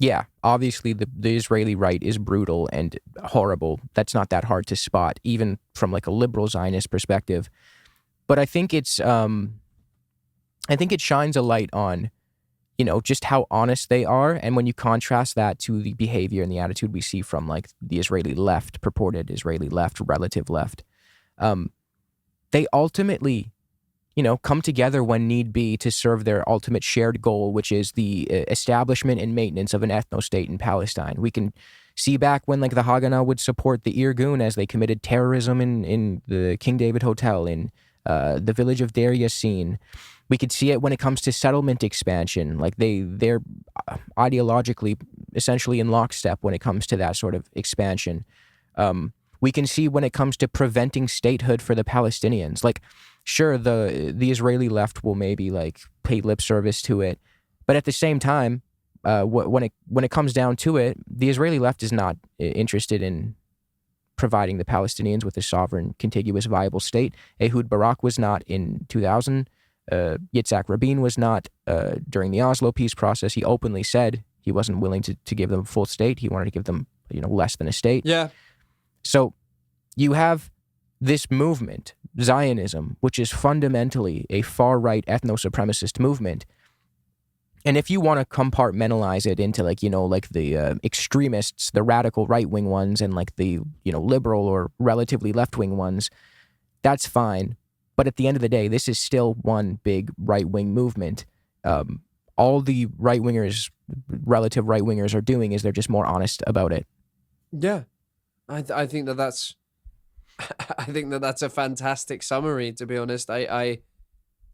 B: yeah, obviously the Israeli right is brutal and horrible. That's not that hard to spot, even from like a liberal Zionist perspective. But I think it shines a light on, just how honest they are. And when you contrast that to the behavior and the attitude we see from like the Israeli left, purported Israeli left, relative left, they ultimately, come together when need be to serve their ultimate shared goal, which is the establishment and maintenance of an ethno-state in Palestine. We can see back when like the Haganah would support the Irgun as they committed terrorism in the King David Hotel, in the village of Deir Yassin. We could see it when it comes to settlement expansion. Like they're ideologically essentially in lockstep when it comes to that sort of expansion. We can see when it comes to preventing statehood for the Palestinians. Like, sure, the Israeli left will maybe like pay lip service to it, but at the same time, when it comes down to it, the Israeli left is not interested in providing the Palestinians with a sovereign, contiguous, viable state. Ehud Barak was not in 2000. Yitzhak Rabin was not during the Oslo peace process. He openly said he wasn't willing to give them a full state. He wanted to give them less than a state.
C: Yeah.
B: So you have this movement, Zionism, which is fundamentally a far-right ethno-supremacist movement. And if you want to compartmentalize it into the extremists, the radical right-wing ones, and like the, liberal or relatively left-wing ones, that's fine. But at the end of the day, this is still one big right-wing movement. All the right-wingers, relative right-wingers are doing is they're just more honest about it.
C: Yeah. I think that's a fantastic summary, to be honest. I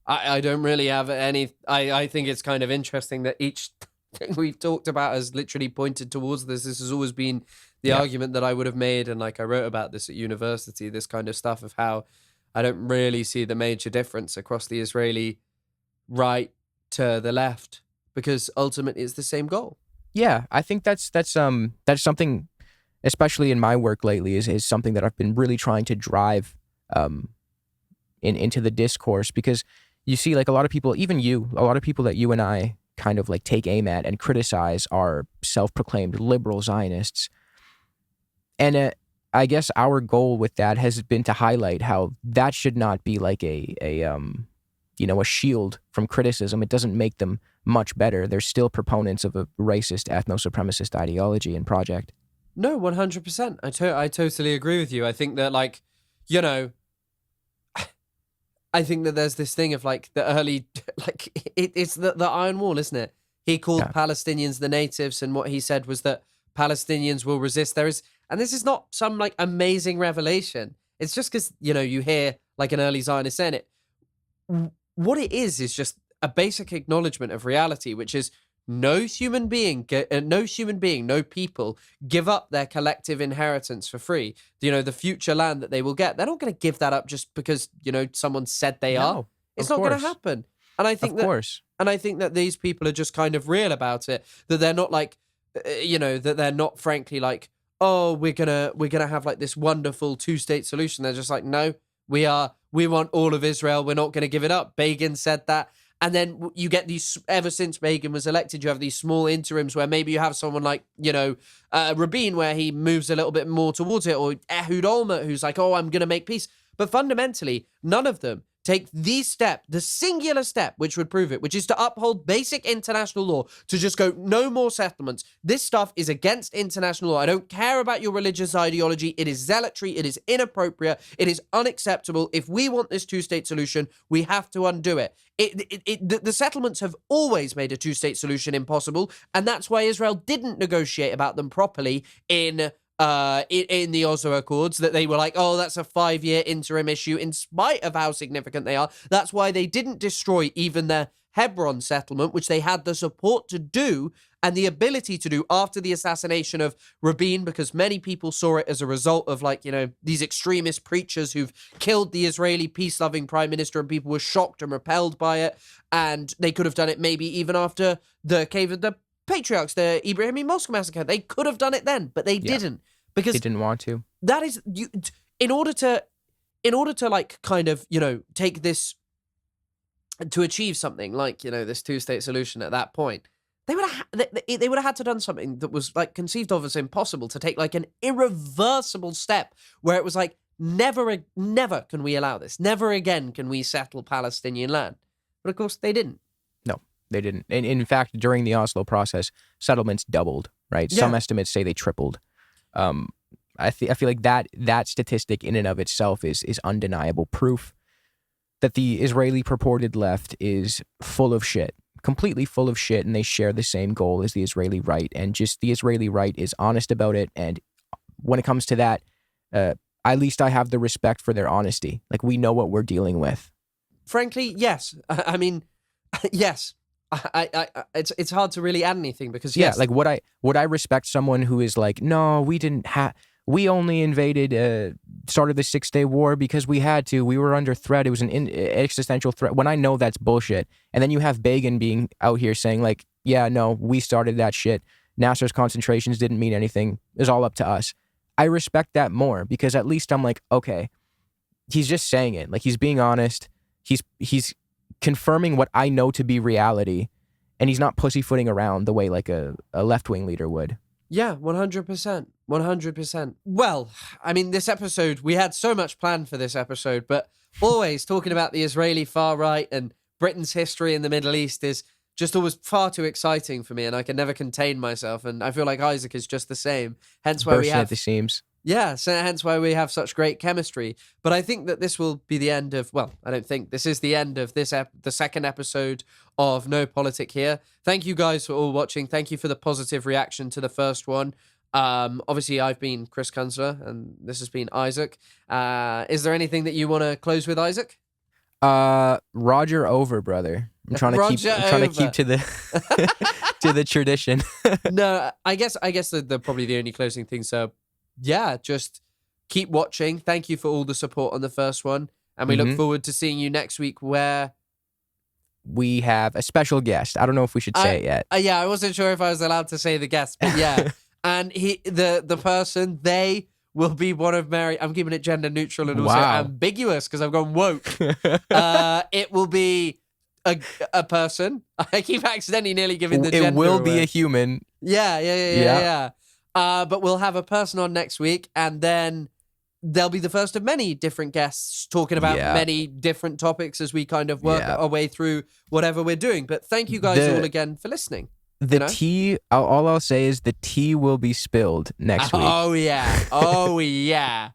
C: don't really have any. I think it's kind of interesting that each thing we've talked about has literally pointed towards this. This has always been the argument that I would have made, and like I wrote about this at university, this kind of stuff of how I don't really see the major difference across the Israeli right to the left, because ultimately it's the same goal.
B: Yeah, I think that's something, especially in my work lately, is something that I've been really trying to drive into the discourse, because you see like a lot of people, even a lot of people that you and I kind of like take aim at and criticize are self-proclaimed liberal Zionists. And I guess our goal with that has been to highlight how that should not be like a shield from criticism. It doesn't make them much better. They're still proponents of a racist, ethno-supremacist ideology and project.
C: No, 100%. I totally agree with you. I think that I think that there's this thing of like the early, like it's the Iron Wall, isn't it? He called Palestinians the natives, and what he said was that Palestinians will resist. And this is not some like amazing revelation. It's just because, you hear like an early Zionist saying it. What it is just a basic acknowledgement of reality, which is no human being, no people give up their collective inheritance for free. The future land that they will get, they're not going to give that up just because, someone said they are. It's not going to happen. And I think I think that these people are just kind of real about it, that they're not like, that they're not frankly like, oh, we're gonna have like this wonderful two-state solution. They're just like, no, we want all of Israel. We're not going to give it up. Begin said that. And then you get these, ever since Begin was elected, you have these small interims where maybe you have someone like, Rabin, where he moves a little bit more towards it, or Ehud Olmert, who's like, oh, I'm going to make peace. But fundamentally, none of them take the step, the singular step, which would prove it, which is to uphold basic international law, to just go, no more settlements. This stuff is against international law. I don't care about your religious ideology. It is zealotry. It is inappropriate. It is unacceptable. If we want this two-state solution, we have to undo it. The settlements have always made a two-state solution impossible, and that's why Israel didn't negotiate about them properly in the Oslo Accords, that they were like, oh, that's a 5-year interim issue, in spite of how significant they are. That's why they didn't destroy even their Hebron settlement, which they had the support to do and the ability to do after the assassination of Rabin, because many people saw it as a result of these extremist preachers who've killed the Israeli peace-loving prime minister, and people were shocked and repelled by it. And they could have done it maybe even after the Cave of the Patriarchs, the Ibrahimi Mosque massacre. They could have done it then, but they didn't, because
B: they didn't want to.
C: That is, in order to like kind of take this to achieve something like this two-state solution at that point, they would have they would have had to done something that was like conceived of as impossible, to take like an irreversible step where it was like, never can we allow this. Never again can we settle Palestinian land. But of course, they didn't.
B: No, they didn't. And in fact, during the Oslo process, settlements doubled, right?
C: Yeah.
B: Some estimates say they tripled. I feel like that statistic in and of itself is undeniable proof that the Israeli purported left is full of shit, completely full of shit, and they share the same goal as the Israeli right. And just the Israeli right is honest about it. And when it comes to that, at least I have the respect for their honesty. Like, we know what we're dealing with.
C: Frankly, yes. I mean, yes. It's hard to really add anything because yes.
B: Yeah, like would I respect someone who is like, no, we only invaded, started the 6-Day War because we had to. We were under threat. It was an existential threat. When I know that's bullshit, and then you have Begin being out here saying like, yeah, no, we started that shit. Nasser's concentrations didn't mean anything. It was all up to us. I respect that more because at least I'm like, okay, he's just saying it. Like, he's being honest. He's confirming what I know to be reality, and he's not pussyfooting around the way like a left-wing leader would.
C: Yeah, 100%. 100%. Well, I mean, this episode, we had so much planned for this episode, but always talking about the Israeli far right and Britain's history in the Middle East is just always far too exciting for me, and I can never contain myself, and I feel like Isaac is just the same. Hence why we have...
B: at the seams.
C: Yeah, so hence why we have such great chemistry. But I think that this will be the end of, well, I don't think, this is the end of this the second episode of No Politic here. Thank you guys for all watching. Thank you for the positive reaction to the first one. Obviously, I've been Chris Kunzler, and this has been Isaac. Is there anything that you want to close with, Isaac?
B: Roger over, brother. I'm trying to keep to the to the tradition.
C: No, I guess the probably the only closing thing. So, yeah, just keep watching. Thank you for all the support on the first one, and we look forward to seeing you next week, where
B: we have a special guest. I don't know if we should say it yet.
C: Yeah, I wasn't sure if I was allowed to say the guest, but yeah, and the person, they will be one of Mary. I'm keeping it gender neutral and also ambiguous because I've gone woke. It will be a person. I keep accidentally nearly giving the gender.
B: It will
C: away.
B: be a human.
C: Yeah. But we'll have a person on next week, and then they'll be the first of many different guests talking about many different topics as we kind of work our way through whatever we're doing. But thank you guys all again for listening.
B: Tea, all I'll say is the tea will be spilled next week.
C: Oh, yeah.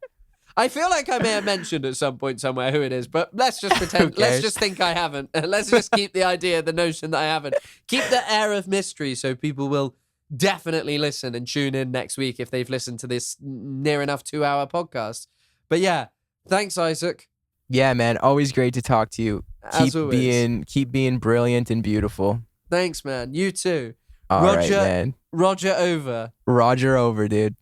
C: I feel like I may have mentioned at some point somewhere who it is, but let's just pretend. Let's just think I haven't. Let's just keep the notion that I haven't. Keep the air of mystery so people will definitely listen and tune in next week if they've listened to this near enough 2-hour podcast. But yeah, thanks, Isaac.
B: Yeah, man. Always great to talk to you. Keep being brilliant and beautiful.
C: Thanks, man. You too.
B: All right, man.
C: Roger over.
B: Roger over, dude.